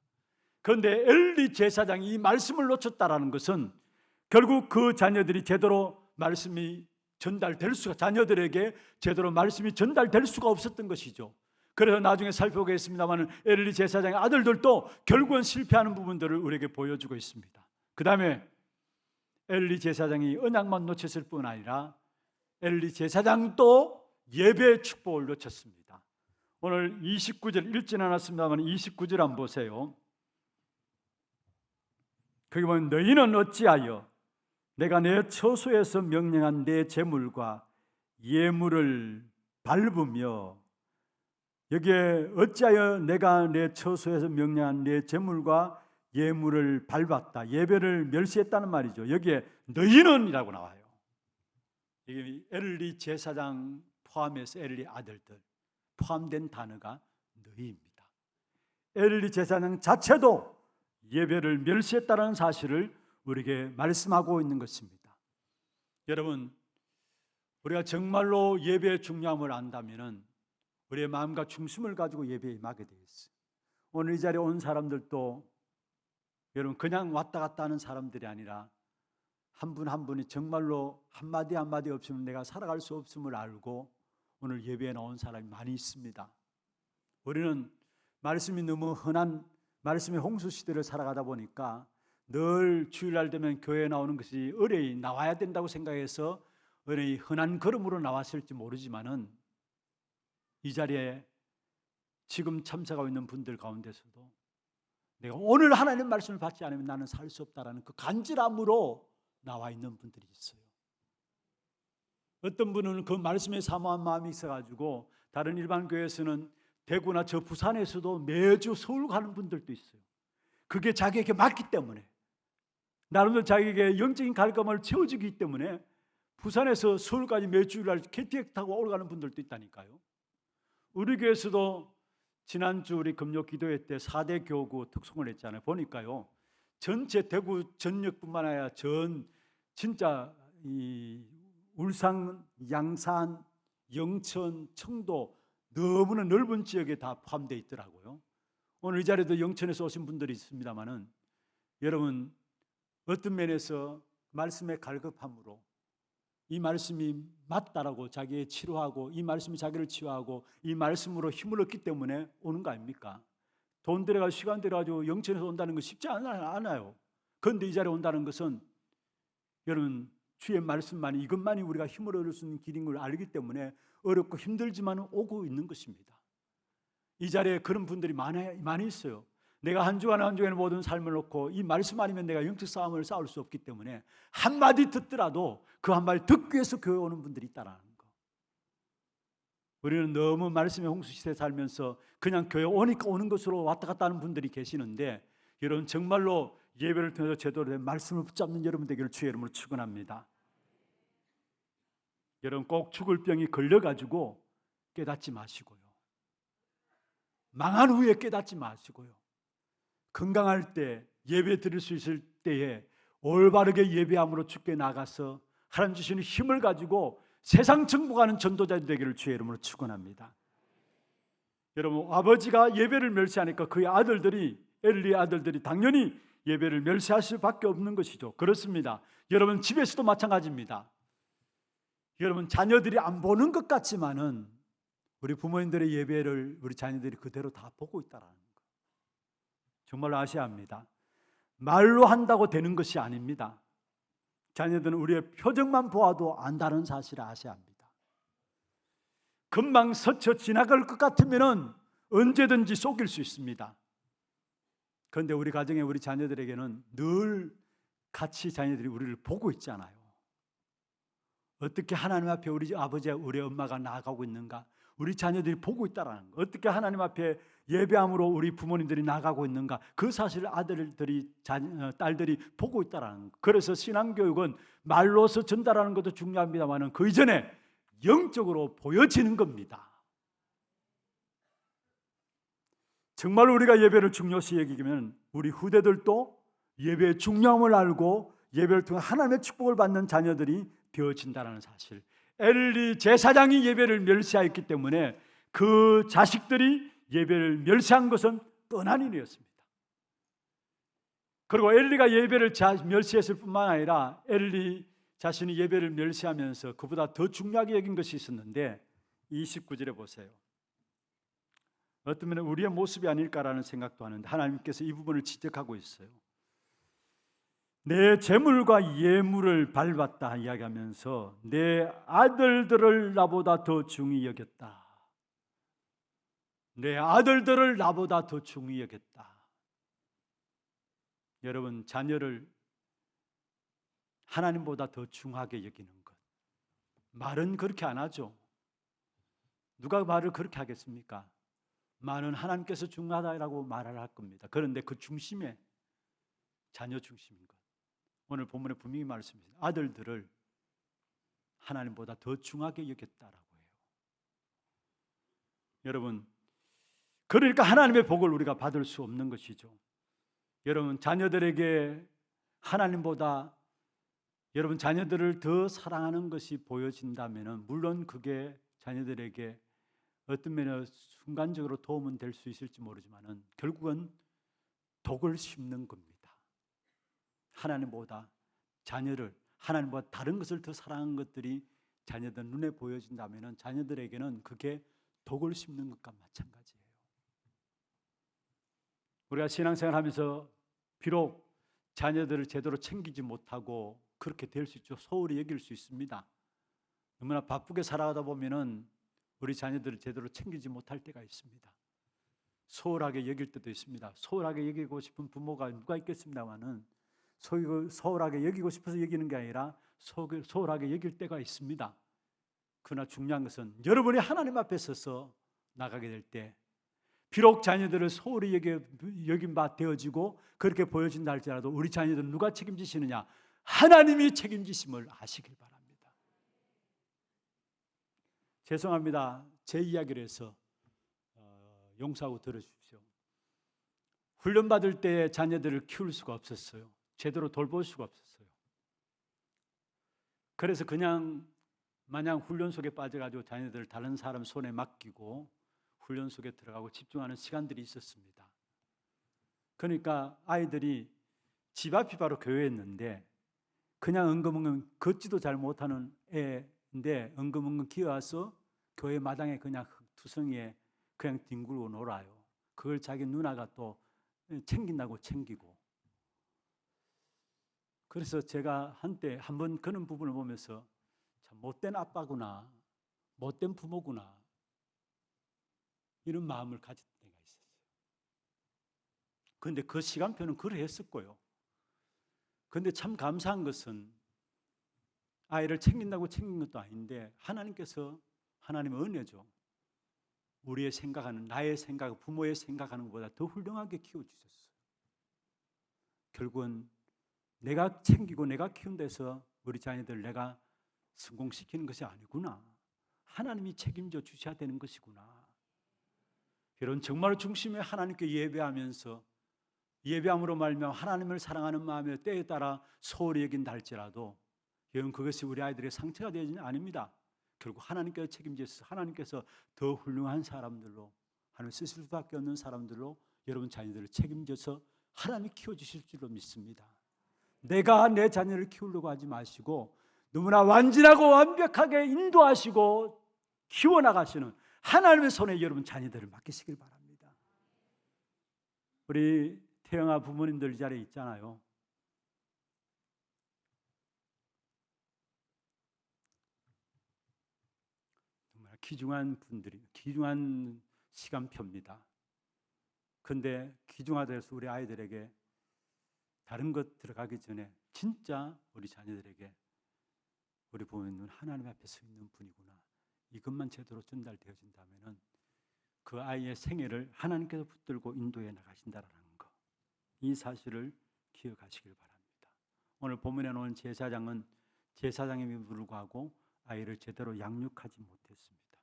그런데 엘리 제사장이 이 말씀을 놓쳤다라는 것은 결국 그 자녀들이 제대로 말씀이 전달될 수가, 자녀들에게 제대로 말씀이 전달될 수가 없었던 것이죠. 그래서 나중에 살펴보겠습니다만 엘리 제사장의 아들들도 결국은 실패하는 부분들을 우리에게 보여주고 있습니다. 그 다음에 엘리 제사장이 언약만 놓쳤을 뿐 아니라 엘리 제사장도 예배의 축복을 놓쳤습니다. 오늘 29절 읽지는 않았습니다만 29절 한번 보세요. 거기 보면 너희는 어찌하여 내가 내 처소에서 명령한 내 제물과 예물을 밟으며, 여기에 어찌하여 내가 내 처소에서 명령한 내 제물과 예물을 밟았다, 예배를 멸시했다는 말이죠. 여기에 너희는 이라고 나와요. 이게 엘리 제사장 포함해서 엘리 아들들 포함된 단어가 너희입니다. 엘리 제사장 자체도 예배를 멸시했다는 사실을 우리에게 말씀하고 있는 것입니다. 여러분, 우리가 정말로 예배의 중요함을 안다면 우리의 마음과 중심을 가지고 예배에 임하게 되어 있어요. 오늘 이 자리에 온 사람들도 여러분 그냥 왔다 갔다 하는 사람들이 아니라 한 분 한 분이 정말로 한마디 한마디 없으면 내가 살아갈 수 없음을 알고 오늘 예배에 나온 사람이 많이 있습니다. 우리는 말씀이 너무 흔한 말씀의 홍수 시대를 살아가다 보니까 늘 주일날 되면 교회에 나오는 것이 의뢰이 나와야 된다고 생각해서 의뢰이 흔한 걸음으로 나왔을지 모르지만은 이 자리에 지금 참석하고 있는 분들 가운데서도 내가 오늘 하나님 말씀을 받지 않으면 나는 살 수 없다라는 그 간절함으로 나와 있는 분들이 있어요. 어떤 분은 그 말씀에 사모한 마음이 있어가지고 다른 일반 교회에서는 대구나 저 부산에서도 매주 서울 가는 분들도 있어요. 그게 자기에게 맞기 때문에, 나름대로 자기에게 영적인 갈감을 채워주기 때문에 부산에서 서울까지 매주일날 KTX 타고 올라가는 분들도 있다니까요. 우리 교회에서도 지난주 우리 금요 기도회 때 4대 교구 특송을 했잖아요. 보니까요, 전체 대구 전역뿐만 아니라 진짜 이 울산, 양산, 영천, 청도 너무나 넓은 지역에 다 포함되어 있더라고요. 오늘 이 자리에도 영천에서 오신 분들이 있습니다만은 여러분 어떤 면에서 말씀의 갈급함으로 이 말씀이 맞다라고 자기의 치료하고 이 말씀이 자기를 치유하고 이 말씀으로 힘을 얻기 때문에 오는 거 아닙니까? 돈 들여가지고 시간 들여가지고 영천에서 온다는 거 쉽지 않아요. 그런데 이 자리에 온다는 것은 여러분 주의 말씀만이 이것만이 우리가 힘을 얻을 수 있는 길인 걸 알기 때문에 어렵고 힘들지만 오고 있는 것입니다. 이 자리에 그런 분들이 많이 있어요. 내가 한 주간의 모든 삶을 놓고 이 말씀 아니면 내가 영적 싸움을 싸울 수 없기 때문에 한마디 듣더라도 그 한마디 듣기 위해서 교회 오는 분들이 있다라는 거. 우리는 너무 말씀의 홍수 시대에 살면서 그냥 교회 오니까 오는 것으로 왔다 갔다 하는 분들이 계시는데, 여러분 정말로 예배를 통해서 제대로 된 말씀을 붙잡는 여러분 되기를 주의 이름으로 축원합니다. 여러분 꼭 죽을 병이 걸려가지고 깨닫지 마시고요, 망한 후에 깨닫지 마시고요, 건강할 때 예배 드릴 수 있을 때에 올바르게 예배함으로 주께 나가서 하나님 주시는 힘을 가지고 세상 정복하는 전도자 되기를 주의 이름으로 축원합니다. 여러분 아버지가 예배를 멸시하니까 그의 아들들이, 엘리의 아들들이 당연히 예배를 멸시할 수밖에 없는 것이죠. 그렇습니다. 여러분 집에서도 마찬가지입니다. 여러분 자녀들이 안 보는 것 같지만은 우리 부모님들의 예배를 우리 자녀들이 그대로 다 보고 있다라는 거 정말로 아셔야 합니다. 말로 한다고 되는 것이 아닙니다. 자녀들은 우리의 표정만 보아도 안다는 사실을 아셔야 합니다. 금방 스쳐 지나갈 것 같으면 언제든지 속일 수 있습니다. 그런데 우리 가정에 우리 자녀들에게는 늘 같이 자녀들이 우리를 보고 있잖아요. 어떻게 하나님 앞에 우리 아버지와 우리 엄마가 나아가고 있는가, 우리 자녀들이 보고 있다라는 거. 어떻게 하나님 앞에 예배함으로 우리 부모님들이 나가고 있는가, 그 사실을 아들들이 딸들이 보고 있다라는 거. 그래서 신앙교육은 말로서 전달하는 것도 중요합니다만 그 이전에 영적으로 보여지는 겁니다. 정말 우리가 예배를 중요시 여기면 우리 후대들도 예배의 중요함을 알고 예배를 통해 하나님의 축복을 받는 자녀들이 되어진다는 사실. 엘리 제사장이 예배를 멸시하였기 때문에 그 자식들이 예배를 멸시한 것은 뻔한 일이었습니다. 그리고 엘리가 예배를 멸시했을 뿐만 아니라 엘리 자신이 예배를 멸시하면서 그보다 더 중요하게 여긴 것이 있었는데 29절에 보세요. 어쩌면 우리의 모습이 아닐까라는 생각도 하는데 하나님께서 이 부분을 지적하고 있어요. 내 재물과 예물을 밟았다 이야기하면서 내 아들들을 나보다 더 중히 여겼다. 내 아들들을 나보다 더 중히 여겼다. 여러분 자녀를 하나님보다 더 중하게 여기는 것, 말은 그렇게 안 하죠. 누가 말을 그렇게 하겠습니까? 말은 하나님께서 중하다라고 말을 할 겁니다. 그런데 그 중심에 자녀 중심인 것, 오늘 본문에 분명히 말씀입니다. 아들들을 하나님보다 더 중하게 여겼다라고 해요. 여러분 그러니까 하나님의 복을 우리가 받을 수 없는 것이죠. 여러분 자녀들에게 하나님보다 여러분 자녀들을 더 사랑하는 것이 보여진다면 물론 그게 자녀들에게 어떤 면에서 순간적으로 도움은 될 수 있을지 모르지만 결국은 독을 심는 겁니다. 하나님보다 자녀를, 하나님보다 다른 것을 더 사랑하는 것들이 자녀들 눈에 보여진다면 자녀들에게는 그게 독을 심는 것과 마찬가지예요. 우리가 신앙생활하면서 비록 자녀들을 제대로 챙기지 못하고 그렇게 될 수 있죠. 소홀히 여길 수 있습니다. 너무나 바쁘게 살아가다 보면은 우리 자녀들을 제대로 챙기지 못할 때가 있습니다. 소홀하게 여길 때도 있습니다. 소홀하게 여기고 싶은 부모가 누가 있겠습니다만은 소홀하게 여기고 싶어서 여기는 게 아니라 소홀하게 여길 때가 있습니다. 그러나 중요한 것은 여러분이 하나님 앞에 서서 나가게 될 때 비록 자녀들을 소홀히 여긴 바 되어지고 그렇게 보여진다 할지라도 우리 자녀들은 누가 책임지시느냐? 하나님이 책임지심을 아시길 바랍니다. 죄송합니다. 제 이야기를 해서 용서하고 들어주십시오. 훈련받을 때 자녀들을 키울 수가 없었어요. 제대로 돌볼 수가 없었어요. 그래서 그냥 마냥 훈련 속에 빠져가지고 자녀들을 다른 사람 손에 맡기고 훈련 속에 들어가고 집중하는 시간들이 있었습니다. 그러니까 아이들이 집 앞이 바로 교회였는데 그냥 은근은근 걷지도 잘 못하는 애인데 은근은근 기어와서 교회 마당에 그냥 흙투성이에 그냥 뒹굴고 놀아요. 그걸 자기 누나가 또 챙긴다고 챙기고. 그래서 제가 한때 한번 그런 부분을 보면서 참 못된 아빠구나, 못된 부모구나, 이런 마음을 가질 때가 있었어요. 그런데 그 시간표는 그러했었고요. 그런데 참 감사한 것은 아이를 챙긴다고 챙긴 것도 아닌데 하나님께서, 하나님의 은혜죠, 우리의 생각하는, 나의 생각, 부모의 생각하는 것보다 더 훌륭하게 키워주셨어요. 결국은 내가 챙기고 내가 키운 데서 우리 자녀들 내가 성공시키는 것이 아니구나, 하나님이 책임져 주셔야 되는 것이구나. 여러분, 정말 중심에 하나님께 예배하면서, 예배함으로 말미암아 하나님을 사랑하는 마음에 때에 따라 소홀히 여긴다 할지라도 여러분, 그것이 우리 아이들의 상처가 되지는 아닙니다. 결국 하나님께서 책임져서 하나님께서 더 훌륭한 사람들로, 하나님 쓰실 수밖에 없는 사람들로 여러분 자녀들을 책임져서 하나님이 키워주실 줄로 믿습니다. 내가 내 자녀를 키우려고 하지 마시고 너무나 완전하고 완벽하게 인도하시고 키워나가시는 하나님의 손에 여러분 자녀들을 맡기시길 바랍니다. 우리 태영아 부모님들 이 자리에 있잖아요. 정말 귀중한 분들이, 귀중한 시간표입니다. 그런데 귀중하다해서 우리 아이들에게 다른 것 들어가기 전에 진짜 우리 자녀들에게 우리 부모님은 하나님 앞에 서 있는 분이구나, 이것만 제대로 전달되어진다면 그 아이의 생애를 하나님께서 붙들고 인도해 나가신다라는 것, 이 사실을 기억하시길 바랍니다. 오늘 본문에 나오는 제사장은 제사장임에도 불구하고 아이를 제대로 양육하지 못했습니다.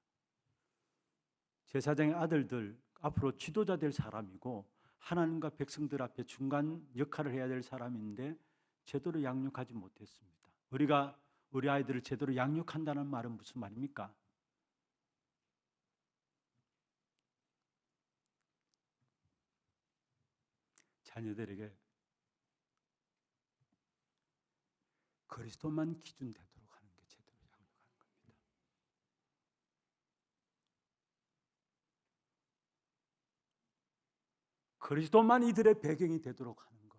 제사장의 아들들 앞으로 지도자 될 사람이고 하나님과 백성들 앞에 중간 역할을 해야 될 사람인데 제대로 양육하지 못했습니다. 우리가 우리 아이들을 제대로 양육한다는 말은 무슨 말입니까? 자녀들에게 그리스도만 기준 되도록 하는 게 제대로 양육하는 겁니다. 그리스도만 이들의 배경이 되도록 하는 것,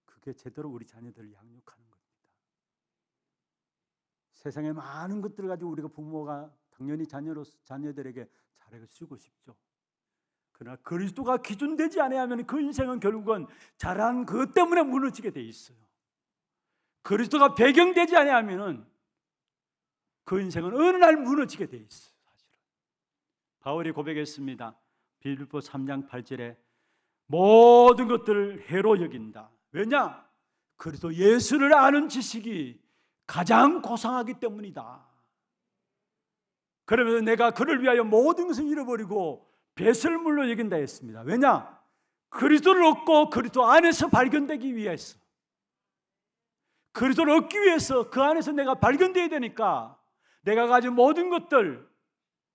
그게 제대로 우리 자녀들을 양육하는 겁니다. 세상에 많은 것들을 가지고 우리가 부모가 당연히 자녀들에게 잘해주고 싶죠. 그러나 그리스도가 기준되지 아니하면 그 인생은 결국은 잘한 그것 때문에 무너지게 돼 있어요. 그리스도가 배경되지 아니하면 그 인생은 어느 날 무너지게 돼 있어요. 사실은 바울이 고백했습니다. 빌립보 3장 8절에 모든 것들을 해로 여긴다. 왜냐? 그리스도 예수를 아는 지식이 가장 고상하기 때문이다. 그러면서 내가 그를 위하여 모든 것을 잃어버리고 배설물로 여긴다 했습니다. 왜냐? 그리스도를 얻고 그리스도 안에서 발견되기 위해서, 그리스도를 얻기 위해서 그 안에서 내가 발견되어야 되니까 내가 가진 모든 것들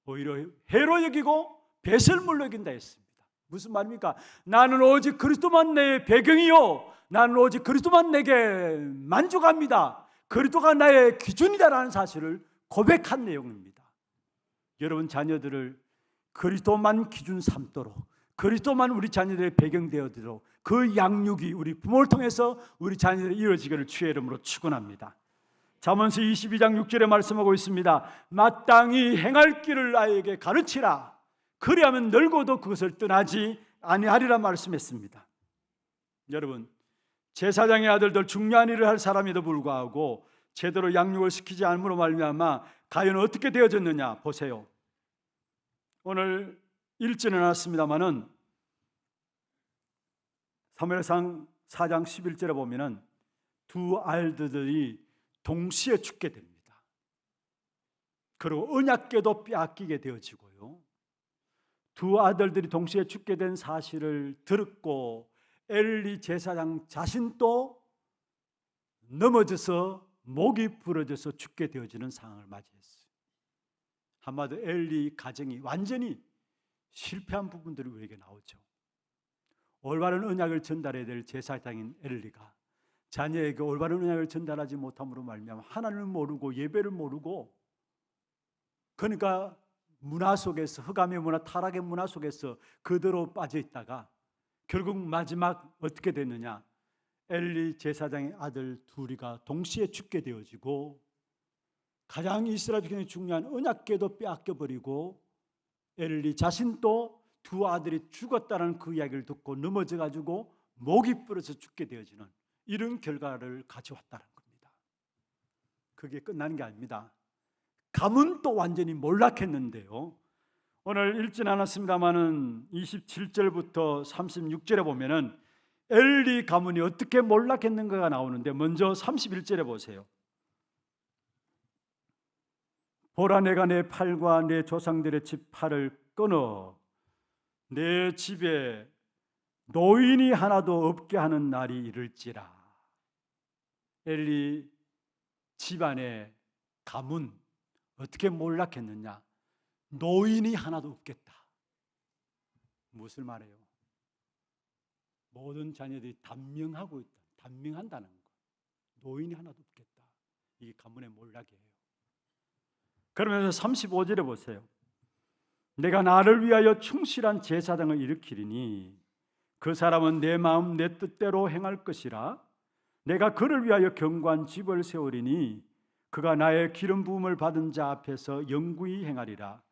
오히려 해로 여기고 배설물로 여긴다 했습니다. 무슨 말입니까? 나는 오직 그리스도만 내 배경이요, 나는 오직 그리스도만 내게 만족합니다, 그리스도가 나의 기준이다라는 사실을 고백한 내용입니다. 여러분 자녀들을 그리스도만 기준 삼도록, 그리스도만 우리 자녀들의 배경 되어도록 그 양육이 우리 부모를 통해서 우리 자녀들이 이루어지기를 주의 이름으로 축원합니다. 잠언서 22장 6절에 말씀하고 있습니다. 마땅히 행할 길을 아이에게 가르치라. 그리하면 늙어도 그것을 떠나지 아니하리라 말씀했습니다. 여러분, 제사장의 아들들 중요한 일을 할 사람에도 불구하고 제대로 양육을 시키지 않음으로 말미암아 가연 어떻게 되어졌느냐 보세요. 오늘 읽지는 않았습니다마는 사무엘상 4장 11절에 보면은 두 아들들이 동시에 죽게 됩니다. 그리고 언약궤도 빼앗기게 되어지고요. 두 아들들이 동시에 죽게 된 사실을 듣고 엘리 제사장 자신도 넘어져서 목이 부러져서 죽게 되어지는 상황을 맞이했어요. 한마디로 엘리 가정이 완전히 실패한 부분들이 우리에게 나오죠. 올바른 언약을 전달해야 될 제사장인 엘리가 자녀에게 올바른 언약을 전달하지 못함으로 말미암아 하나님을 모르고 예배를 모르고, 그러니까 문화 속에서, 흑암의 문화, 타락의 문화 속에서 그대로 빠져 있다가 결국 마지막 어떻게 됐느냐, 엘리 제사장의 아들 둘이가 동시에 죽게 되어지고 가장 이스라엘 백성이 중요한 언약궤도 빼앗겨버리고 엘리 자신도 두 아들이 죽었다는 그 이야기를 듣고 넘어져 가지고 목이 부러져 죽게 되어지는 이런 결과를 가져왔다는 겁니다. 그게 끝나는 게 아닙니다. 감은 또 완전히 몰락했는데요. 오늘 읽진 않았습니다마는 27절부터 36절에 보면은 엘리 가문이 어떻게 몰락했는가가 나오는데 먼저 31절에 보세요. 보라, 내가 내 팔과 내 조상들의 집 팔을 끊어 내 집에 노인이 하나도 없게 하는 날이 이를지라. 엘리 집안의 가문 어떻게 몰락했느냐? 노인이 하나도 없겠다. 무엇을 말해요? 모든 자녀들이 단명하고 있다. 단명한다는 것. 노인이 하나도 없겠다. 이게 가문의 몰락이에요. 그러면서 35절에 보세요. 내가 나를 위하여 충실한 제사장을 일으키리니 그 사람은 내 마음 내 뜻대로 행할 것이라. 내가 그를 위하여 견고한 집을 세우리니 그가 나의 기름 부음을 받은 자 앞에서 영구히 행하리라.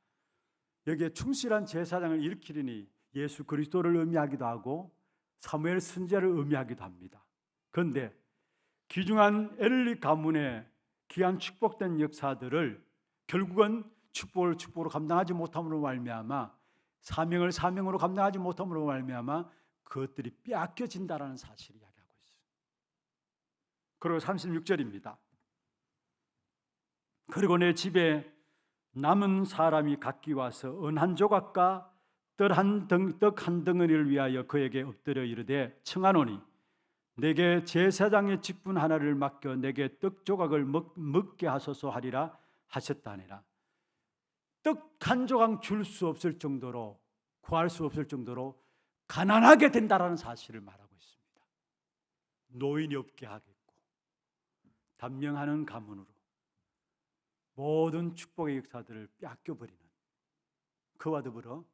여기에 충실한 제사장을 일으키리니 예수 그리스도를 의미하기도 하고 사무엘 선지자를 의미하기도 합니다. 그런데 귀중한 엘리 가문의 귀한 축복된 역사들을 결국은 축복으로 감당하지 못함으로 말미암아 사명으로 감당하지 못함으로 말미암아 그것들이 빼앗겨진다라는 사실을 이야기하고 있어요. 그리고 36절입니다. 그리고 내 집에 남은 사람이 각기 와서 은 한 조각과 떡 한 덩어리를 위하여 그에게 엎드려 이르되 청하노니 내게 제사장의 직분 하나를 맡겨 내게 떡 조각을 먹게 하소서 하리라 하셨다니라. 떡 한 조각 줄 수 없을 정도로 구할 수 없을 정도로 가난하게 된다라는 사실을 말하고 있습니다. 노인이 없게 하겠고 단명하는 가문으로 모든 축복의 역사들을 빼앗겨버리는 그와 더불어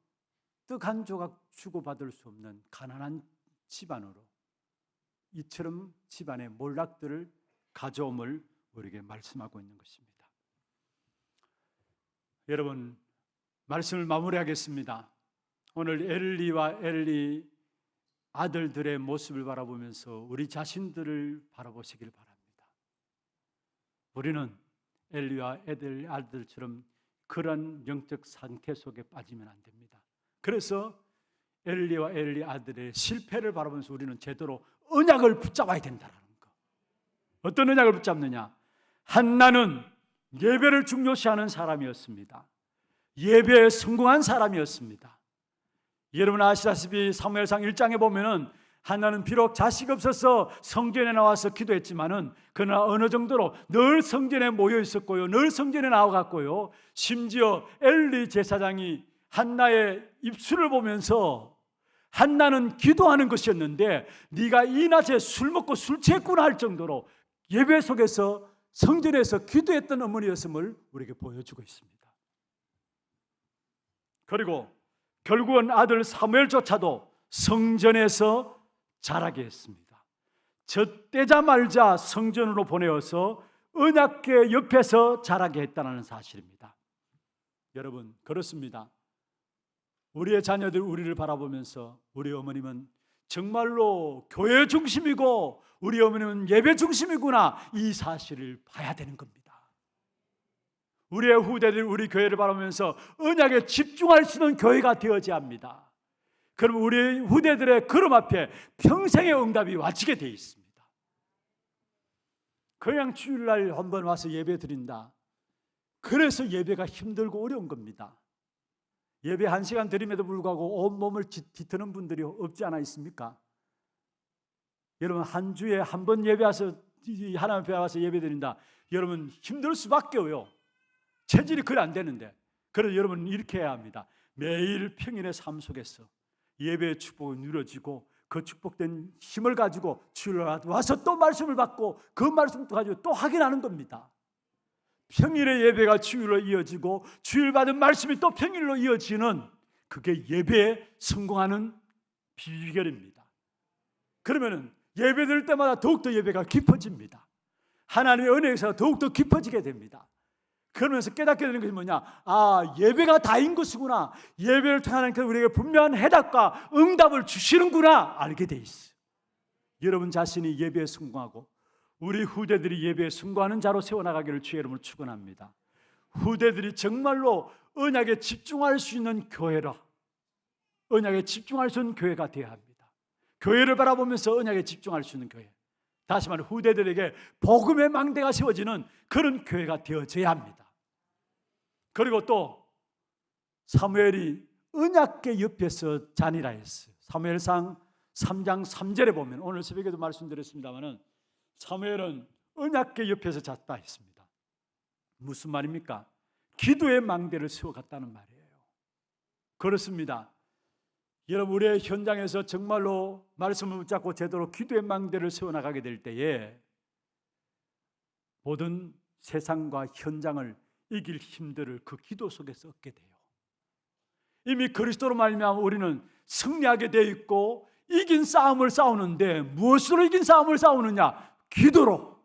떡 한 조각 주고받을 수 없는 가난한 집안으로 이처럼 집안의 몰락들을 가져옴을 우리에게 말씀하고 있는 것입니다. 여러분, 말씀을 마무리하겠습니다. 오늘 엘리와 엘리 아들들의 모습을 바라보면서 우리 자신들을 바라보시길 바랍니다. 우리는 엘리와 엘리 아들들처럼 그런 영적 상태 속에 빠지면 안 됩니다. 그래서 엘리와 엘리 아들의 실패를 바라보면서 우리는 제대로 언약을 붙잡아야 된다는 거. 어떤 언약을 붙잡느냐? 한나는 예배를 중요시하는 사람이었습니다. 예배에 성공한 사람이었습니다. 여러분 아시다시피 사무엘상 1장에 보면은 한나는 비록 자식 없어서 성전에 나와서 기도했지만은 그러나 어느 정도로 늘 성전에 모여 있었고요, 늘 성전에 나와갔고요. 심지어 엘리 제사장이 한나의 입술을 보면서 한나는 기도하는 것이었는데 네가 이 낮에 술 먹고 술 취했구나 할 정도로 예배 속에서 성전에서 기도했던 어머니였음을 우리에게 보여주고 있습니다. 그리고 결국은 아들 사무엘조차도 성전에서 자라게 했습니다. 젖대자마자 성전으로 보내어서 언약궤 옆에서 자라게 했다는 사실입니다. 여러분, 그렇습니다. 우리의 자녀들 우리를 바라보면서 우리 어머님은 정말로 교회 중심이고 우리 어머님은 예배 중심이구나, 이 사실을 봐야 되는 겁니다. 우리의 후대들 우리 교회를 바라보면서 언약에 집중할 수 있는 교회가 되어져야 합니다. 그럼 우리 후대들의 걸음 앞에 평생의 응답이 와지게 되어 있습니다. 그냥 주일날 한번 와서 예배 드린다, 그래서 예배가 힘들고 어려운 겁니다. 예배 1시간 드림에도 불구하고 온몸을 뒤트는 분들이 없지 않아 있습니까? 여러분 한 주에 한 번 예배 와서 하나님 앞에 와서 예배 드린다, 여러분 힘들 수밖에요. 체질이 그래 안 되는데. 그래서 여러분 이렇게 해야 합니다. 매일 평일의 삶 속에서 예배의 축복이 누려지고 그 축복된 힘을 가지고 주일날 와서 또 말씀을 받고 그 말씀 가지고 또 확인하는 겁니다. 평일의 예배가 주일로 이어지고 주일 받은 말씀이 또 평일로 이어지는, 그게 예배에 성공하는 비결입니다. 그러면은 예배 드릴 때마다 더욱더 예배가 깊어집니다. 하나님의 은혜에서 더욱더 깊어지게 됩니다. 그러면서 깨닫게 되는 것이 뭐냐? 아, 예배가 다인 것이구나. 예배를 통해 하나님께서 우리에게 분명한 해답과 응답을 주시는구나 알게 돼 있어요. 여러분 자신이 예배에 순종하고 우리 후대들이 예배에 순종하는 자로 세워나가기를 주의 이름으로 축원합니다. 후대들이 정말로 언약에 집중할 수 있는 교회라, 언약에 집중할 수 있는 교회가 되어야 합니다. 교회를 바라보면서 언약에 집중할 수 있는 교회, 다시 말해 후대들에게 복음의 망대가 세워지는 그런 교회가 되어져야 합니다. 그리고 또 사무엘이 언약궤 옆에서 자니라 했어요. 사무엘상 3장 3절에 보면, 오늘 새벽에도 말씀드렸습니다마는 사무엘은 언약궤 옆에서 잤다 했습니다. 무슨 말입니까? 기도의 망대를 세워갔다는 말이에요. 그렇습니다. 여러분, 우리의 현장에서 정말로 말씀을 붙잡고 제대로 기도의 망대를 세워나가게 될 때에 모든 세상과 현장을 이길 힘들을 그 기도 속에서 얻게 돼요. 이미 그리스도로 말미암아 우리는 승리하게 되어 있고 이긴 싸움을 싸우는데 무엇으로 이긴 싸움을 싸우느냐? 기도로.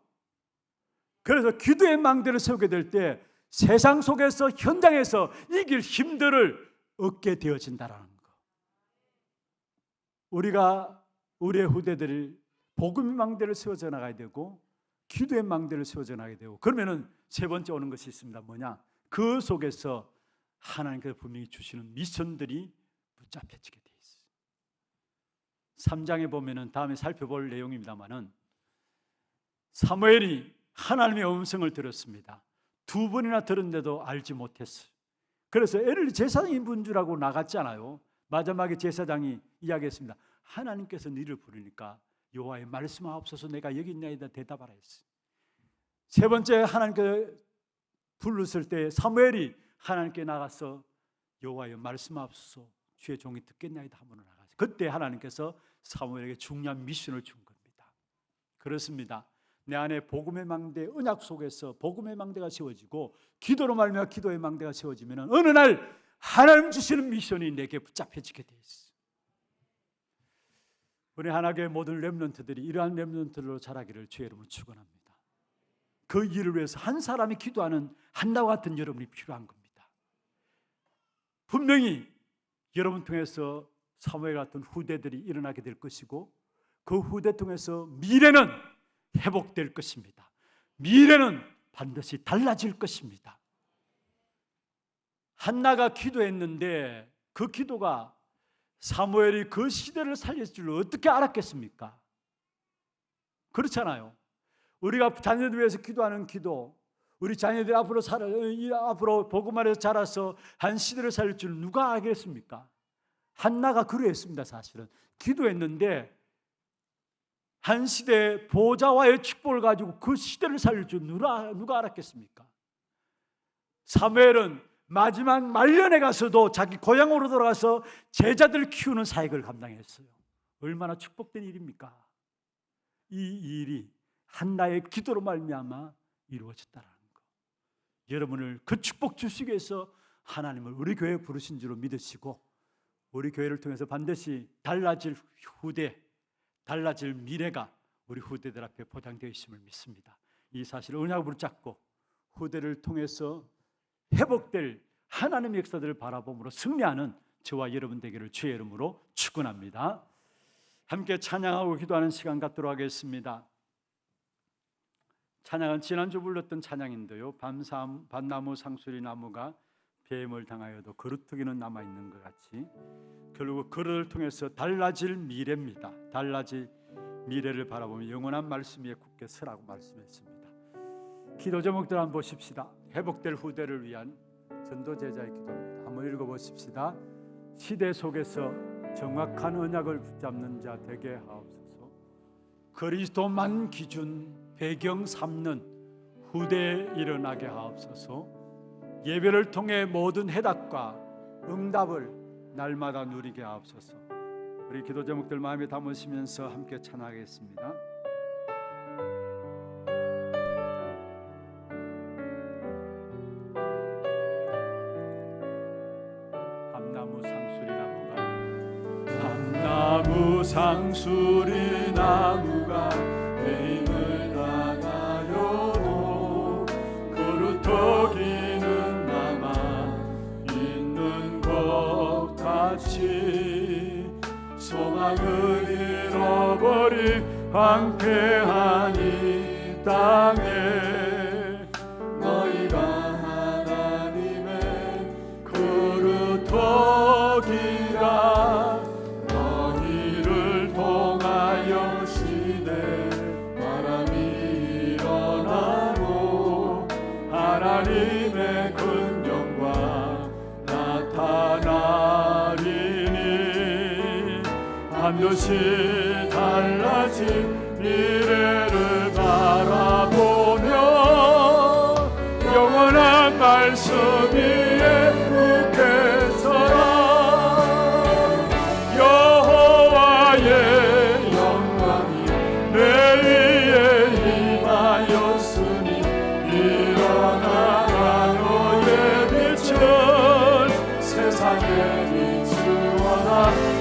그래서 기도의 망대를 세우게 될 때 세상 속에서 현장에서 이길 힘들을 얻게 되어진다라는 거. 우리가 우리의 후대들을 복음의 망대를 세워져 나가야 되고 기도의 망대를 세워져 나가야 되고, 그러면은 세 번째 오는 것이 있습니다. 뭐냐? 그 속에서 하나님께서 분명히 주시는 미션들이 붙잡혀지게 돼 있어요. 3장에 보면은 다음에 살펴볼 내용입니다만은 사무엘이 하나님의 음성을 들었습니다. 2번이나 들었는데도 알지 못했어요. 그래서 엘리 제사장인 분 줄 알고 나갔잖아요. 마지막에 제사장이 이야기했습니다. 하나님께서 너를 부르니까 여호와의 말씀하옵소서, 내가 여기 있나이다 대답하라 했어요. 세 번째 하나님께 불렀을 때 사무엘이 하나님께 나가서 여호와의 말씀하옵소서, 주의 종이 듣겠나이다 하므로 나가서 그때 하나님께서 사무엘에게 중요한 미션을 준 겁니다. 그렇습니다. 내 안에 복음의 망대, 언약 속에서 복음의 망대가 세워지고 기도로 말미암아 기도의 망대가 세워지면 어느 날 하나님 주시는 미션이 내게 붙잡혀지게 돼 있어요. 우리 하나교회 모든 렘넌트들이 이러한 렘넌트로 자라기를 주의 이름으로 축원합니다. 그 일을 위해서 한 사람이 기도하는 한나와 같은 여러분이 필요한 겁니다. 분명히 여러분 통해서 사무엘 같은 후대들이 일어나게 될 것이고 그 후대 통해서 미래는 회복될 것입니다. 미래는 반드시 달라질 것입니다. 한나가 기도했는데 그 기도가 사무엘이 그 시대를 살릴 줄 어떻게 알았겠습니까? 그렇잖아요. 우리가 자녀들 위해서 기도하는 기도, 우리 자녀들이 앞으로 복음 안에서 자라서 한 시대를 살릴 줄 누가 알겠습니까? 한나가 그러했습니다. 사실은 기도했는데 한 시대의 보좌와의 축복을 가지고 그 시대를 살릴 줄 누가 알았겠습니까? 사무엘은 마지막 말년에 가서도 자기 고향으로 돌아가서 제자들 키우는 사역을 감당했어요. 얼마나 축복된 일입니까? 이 일이 한나의 기도로 말미암아 이루어졌다는 거. 여러분을 그 축복 주시기 위해서 하나님을 우리 교회에 부르신 줄로 믿으시고 우리 교회를 통해서 반드시 달라질 후대, 달라질 미래가 우리 후대들 앞에 보장되어 있음을 믿습니다. 이 사실을 언약으로 붙잡고 후대를 통해서 회복될 하나님의 역사들을 바라봄으로 승리하는 저와 여러분 되기를 주의 이름으로 축원합니다. 함께 찬양하고 기도하는 시간 갖도록 하겠습니다. 찬양은 지난주 불렀던 찬양인데요, 밤나무 상수리 나무가 뱀을 당하여도 그루터기는 남아있는 것 같이 결국 그를 통해서 달라질 미래입니다. 달라질 미래를 바라보며 영원한 말씀 위에 굳게 서라고 말씀했습니다. 기도 제목들 한번 보십시다. 회복될 후대를 위한 전도 제자의 기도입니다. 한번 읽어보십시다. 시대 속에서 정확한 언약을 붙잡는 자 되게 하옵소서. 그리스도만 기준 배경 삼는 후대에 일어나게 하옵소서. 예배를 통해 모든 해답과 응답을 날마다 누리게 하옵소서. 우리 기도 제목들 마음에 담으시면서 함께 찬양하겠습니다. 밤나무 무상수리 나무가 내 힘을 다하여도 그루터기는 남아 있는 것 같이 소망을 잃어버린 황폐한 이 땅에 너희가 하나님의 그루터기라 너희를 통하여 시대 바람이 일어나고 하나님의 큰 영광 나타나리니 반드시 달라진 미래를 바라보며 영원한 말씀 위에 굳게 서라 여호와의 영광이 내 위에 임하였으니 일어나라 너의 빛은 세상에 비추어라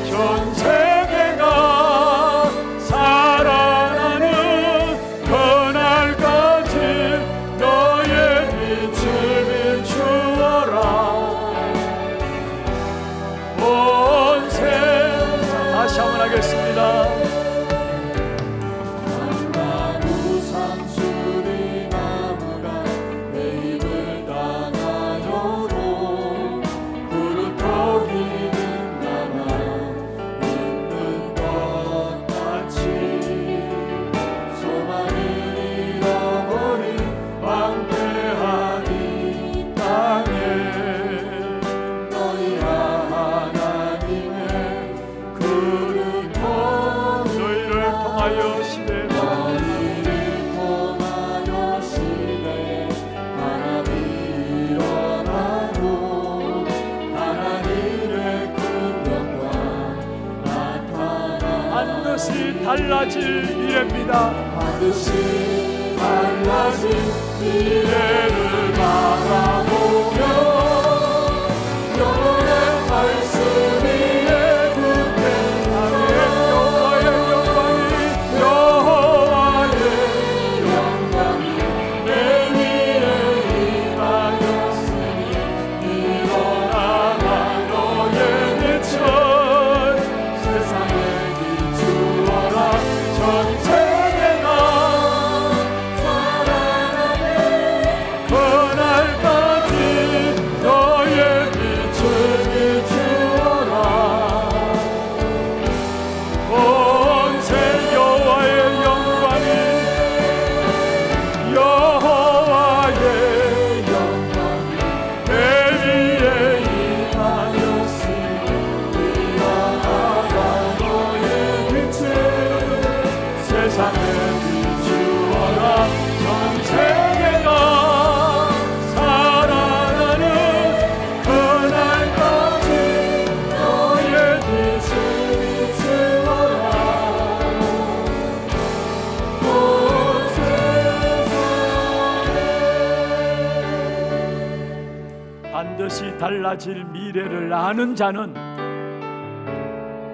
전 세계가 살아나는 그날까지 너의 빛을 비추어라 온 세상 다시 한번 하겠습니다. 무상수리 나무가 내 힘을 다하여도 그루터기는 남아 있는 것 같이 소망을 잃어버린 황폐한 이 땅에 너희가 하나님의 너희를 통하여 시대 바람이 일어나고 하나님의 큰 영광 나타나 반드시 달라질 미래입니다. 반드시 달라질 미래를 바라보며 영원의 말씀 위에 굳게 여호와의 영광이 내 위에 임하였으니 일어나라 너의 빛은 세상에 비추어라 전 세계가 살아나는 그날까지 너의 빛을 비추어라 온세 여호와의 영광이 내 위에 임하였으니 일어나라 너의 빛을 세상에 비추어라 전 세계가 살아나는 그날까지 너의 빛을 비추어라 온 세상에 반드시 달라질 미래를 아는 자는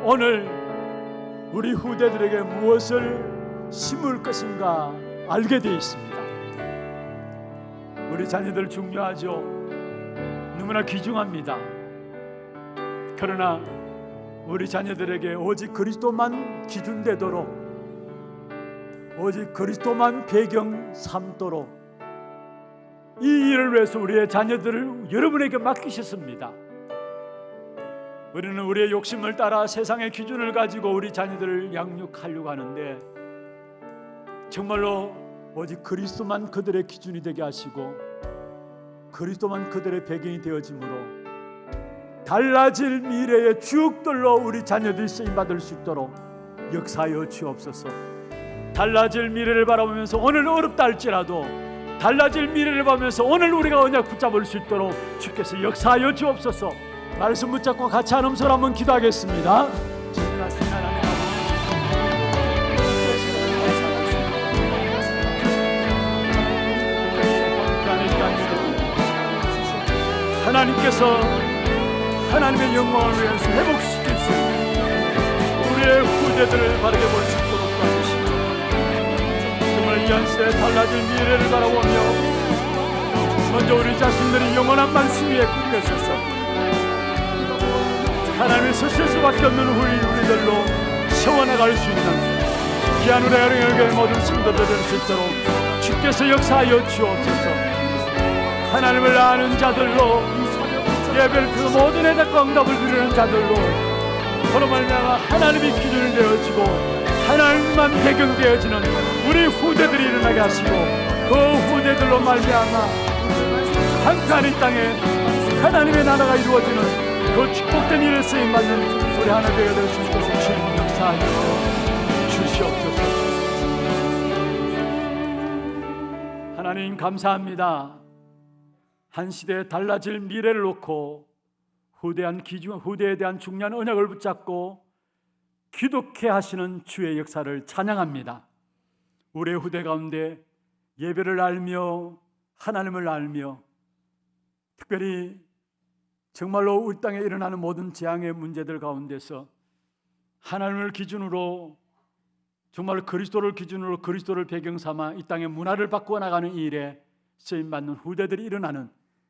오늘 우리 후대들에게 무엇을 심을 것인가 알게 되어 있습니다. 우리 자녀들 중요하죠. 너무나 귀중합니다. 그러나 우리 자녀들에게 오직 그리스도만 기준되도록 오직 그리스도만 배경 삼도록 이 일을 위해서 우리의 자녀들을 여러분에게 맡기셨습니다. 우리는 우리의 욕심을 따라 세상의 기준을 가지고 우리 자녀들을 양육하려고 하는데 정말로 오직 그리스도만 그들의 기준이 되게 하시고 그리스도만 그들의 배경이 되어지므로 달라질 미래의 주역들로 우리 자녀들이 쓰임받을 수 있도록 역사하여 주옵소서. 달라질 미래를 바라보면서 오늘 어렵다 할지라도 달라질 미래를 보면서 오늘 우리가 언약 붙잡을 수 있도록 주께서 역사하여 주옵소서. 말씀 붙잡고 같이 한 음소리 한번 기도하겠습니다. 하나님께서 하나님의 영광을 위해서 회복시킬 수 있는 우리 우리의 후대들을 바르게 볼 수 있도록 도와주시고 정말 이 한 시대에 달라질 미래를 바라보며 먼저 우리 자신들이 영원한 말씀 위에 굳게 서서 하나님의 서실 수밖에 없는 우리들로 세워나갈 수 있는 귀한 우리 하나님의 모든 성도들 될 수 있도록 주께서 역사하여 주옵소서. 하나님을 아는 자들로 예배를 그 모든 애답과 응답을 드리는 자들로 그로 말미암아 하나님이 기준이 되어지고 하나님만 배경되어지는 우리 후대들이 일어나게 하시고 그 후대들로 말미암아 한칸 이 땅에 하나님의 나라가 이루어지는 그 축복된 일에 쓰임받는 우리 하나님의 될 수 있도록 주님 역사하여 주시옵소서. 하나님 감사합니다. 한 시대에 달라질 미래를 놓고 후대에 대한 중요한 언약을 붙잡고 기독해 하시는 주의 역사를 찬양합니다. 우리의 후대 가운데 예배를 알며 하나님을 알며 특별히 정말로 우리 땅에 일어나는 모든 재앙의 문제들 가운데서 하나님을 기준으로 정말 그리스도를 기준으로 그리스도를 배경 삼아 이 땅의 문화를 바꾸어 나가는 이 일에 쓰임받는 후대들이 일어나는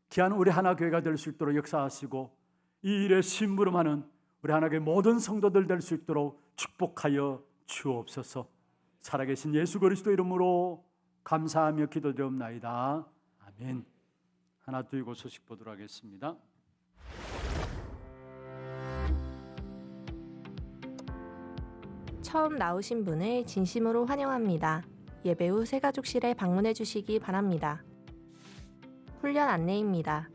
귀한 우리 하나교회가 될 수 있도록 역사하시고 이 일에 심부름하는 우리 하나교회 모든 성도들 될 수 있도록 축복하여 주옵소서. 살아계신 예수 그리스도 이름으로 감사하며 기도드리옵나이다. 아멘. 하나 두고 소식 보도록 하겠습니다. 처음 나오신 분을 진심으로 환영합니다. 예배 후 새가족실에 방문해 주시기 바랍니다. 훈련 안내입니다.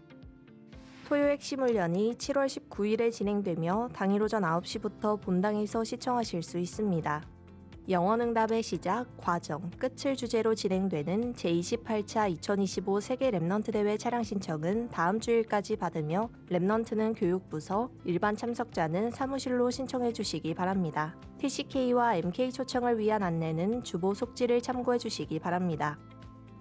토요 핵심 훈련이 7월 19일에 진행되며 당일 오전 9시부터 본당에서 시청하실 수 있습니다. 영어응답의 시작, 과정, 끝을 주제로 진행되는 제28차 2025 세계 랩넌트 대회 차량 신청은 다음 주일까지 받으며 랩넌트는 교육부서, 일반 참석자는 사무실로 신청해 주시기 바랍니다. TCK와 MK 초청을 위한 안내는 주보 속지를 참고해 주시기 바랍니다.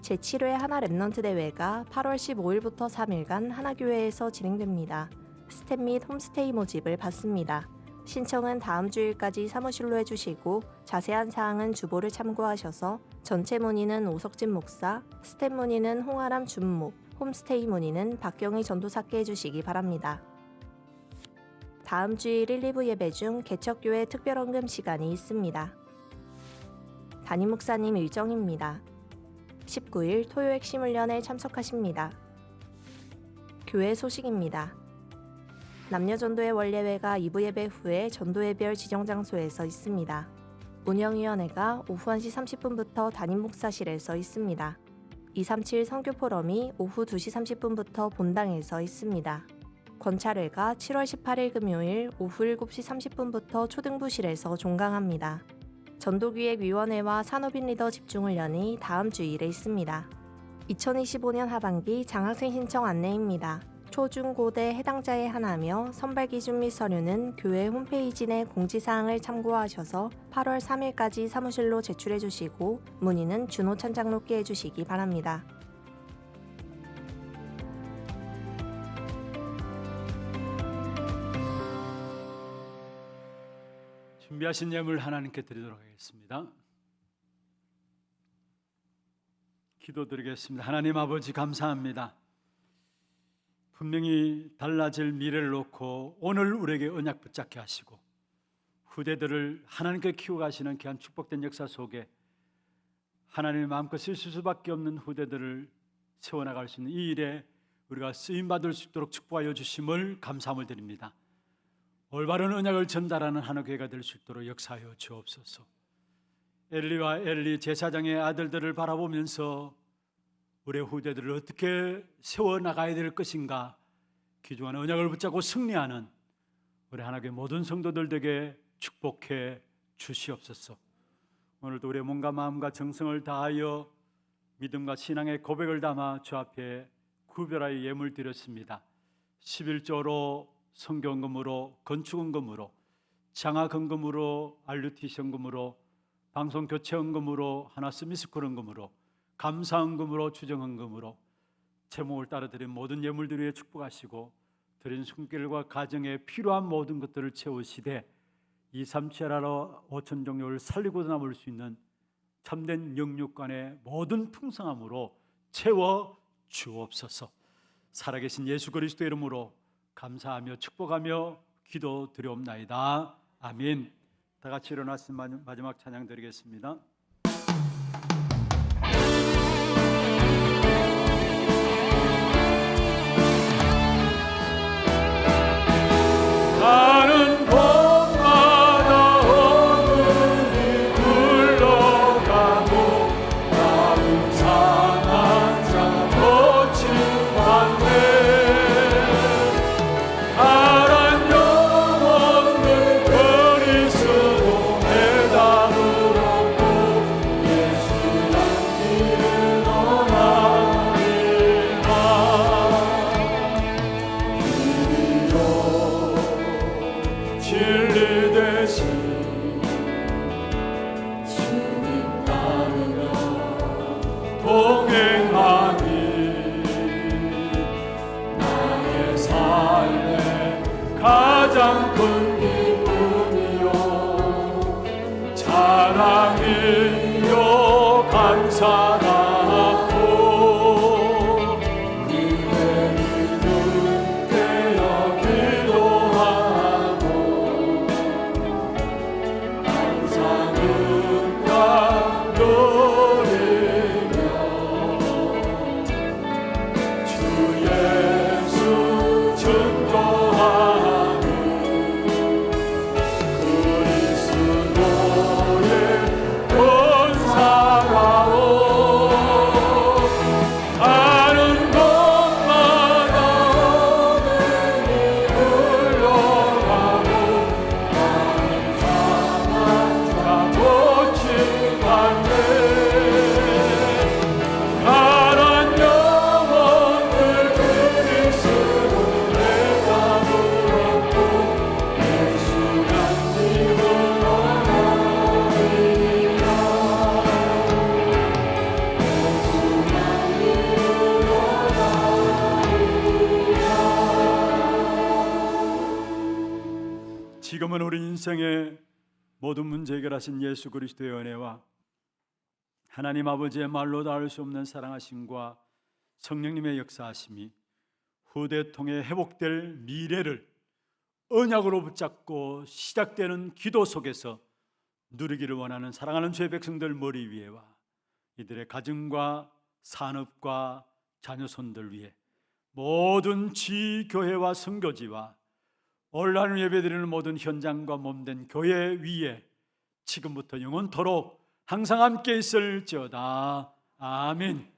제7회 하나 랩넌트 대회가 8월 15일부터 3일간 하나교회에서 진행됩니다. 스텝 및 홈스테이 모집을 받습니다. 신청은 다음 주일까지 사무실로 해주시고 자세한 사항은 주보를 참고하셔서 전체 문의는 오석진 목사, 스텝 문의는 홍아람 준목, 홈스테이 문의는 박경희 전도사께 해주시기 바랍니다. 다음 주일 1, 2부 예배 중 개척교회 특별헌금 시간이 있습니다. 담임 목사님 일정입니다. 19일 토요 핵심 훈련에 참석하십니다. 교회 소식입니다. 남녀전도회 원례회가 2부 예배 후에 전도회별 지정장소에서 있습니다. 운영위원회가 오후 1시 30분부터 담임 목사실에서 있습니다. 237 선교포럼이 오후 2시 30분부터 본당에서 있습니다. 권찰회가 7월 18일 금요일 오후 7시 30분부터 초등부실에서 종강합니다. 전도기획위원회와 산업인 리더 집중훈련이 다음 주일에 있습니다. 2025년 하반기 장학생 신청 안내입니다. 초중고대 해당자에 하나며 선발 기준 및 서류는 교회 홈페이지 내 공지사항을 참고하셔서 8월 3일까지 사무실로 제출해 주시고 문의는 준호찬 장로께 해주시기 바랍니다. 준비하신 예물 하나님께 드리도록 하겠습니다. 기도드리겠습니다. 하나님 아버지 감사합니다. 분명히 달라질 미래를 놓고 오늘 우리에게 언약 붙잡게 하시고 후대들을 하나님께 키워가시는 귀한 축복된 역사 속에 하나님의 마음껏 쓸 수밖에 없는 후대들을 세워나갈 수 있는 이 일에 우리가 쓰임받을 수 있도록 축복하여 주심을 감사함을 드립니다. 올바른 언약을 전달하는 하나교회가 될 수 있도록 역사하여 주옵소서. 엘리와 엘리 제사장의 아들들을 바라보면서 우리의 후대들을 어떻게 세워나가야 될 것인가 귀중한 언약을 붙잡고 승리하는 우리 하나님의 모든 성도들 되게 축복해 주시옵소서. 오늘도 우리의 몸과 마음과 정성을 다하여 믿음과 신앙의 고백을 담아 주 앞에 구별하여 예물 드렸습니다. 11조로 성교헌금으로, 건축헌금으로, 장학헌금으로, RUTC헌금으로, 방송교체헌금으로, 하나스미스쿨헌금으로, 감사헌금으로, 주정헌금으로 제목을 따라 드린 모든 예물들 위에 축복하시고 드린 손길과 가정에 필요한 모든 것들을 채우시되 237나라 5천 종족을 살리고 남을 수 있는 참된 영육간의 모든 풍성함으로 채워 주옵소서. 살아계신 예수 그리스도 이름으로 감사하며 축복하며 기도드리옵나이다. 아멘. 다 같이 일어나서 마지막 찬양 드리겠습니다. 나는 봄마다 어둠이 굴러가고 나는 상한 꽃이 왔네. 파란 영혼을 그리스도 내다물었고 예수란 길을 떠나리라. 진리 대신 주님 따르며 동행하니 나의 삶의 가장 큰 기쁨이요 자랑이요 감사하고 그대를 눈대어 기도하고 감사는가 누리며 주 예수 전도하는 그리스도의 권사라오. 가는 곳마다 어둠이 흘러가고 나는 상한 꽃이 갔네. 파란 영혼을 그리스도 내다물었고 예수란 길을 떠나리라. 지금은 우리 인생의 모든 문제 해결하신 예수 그리스도의 은혜와 하나님 아버지의 말로 닿을 수 없는 사랑하심과 성령님의 역사하심이 후대 통해 회복될 미래를 언약으로 붙잡고 시작되는 기도 속에서 누리기를 원하는 사랑하는 주의 백성들 머리 위에와 이들의 가정과 산업과 자녀손들 위에 모든 지교회와 선교지와 온라인 예배드리는 모든 현장과 몸된 교회 위에 지금부터 영원토록 항상 함께 있을지어다. 아멘.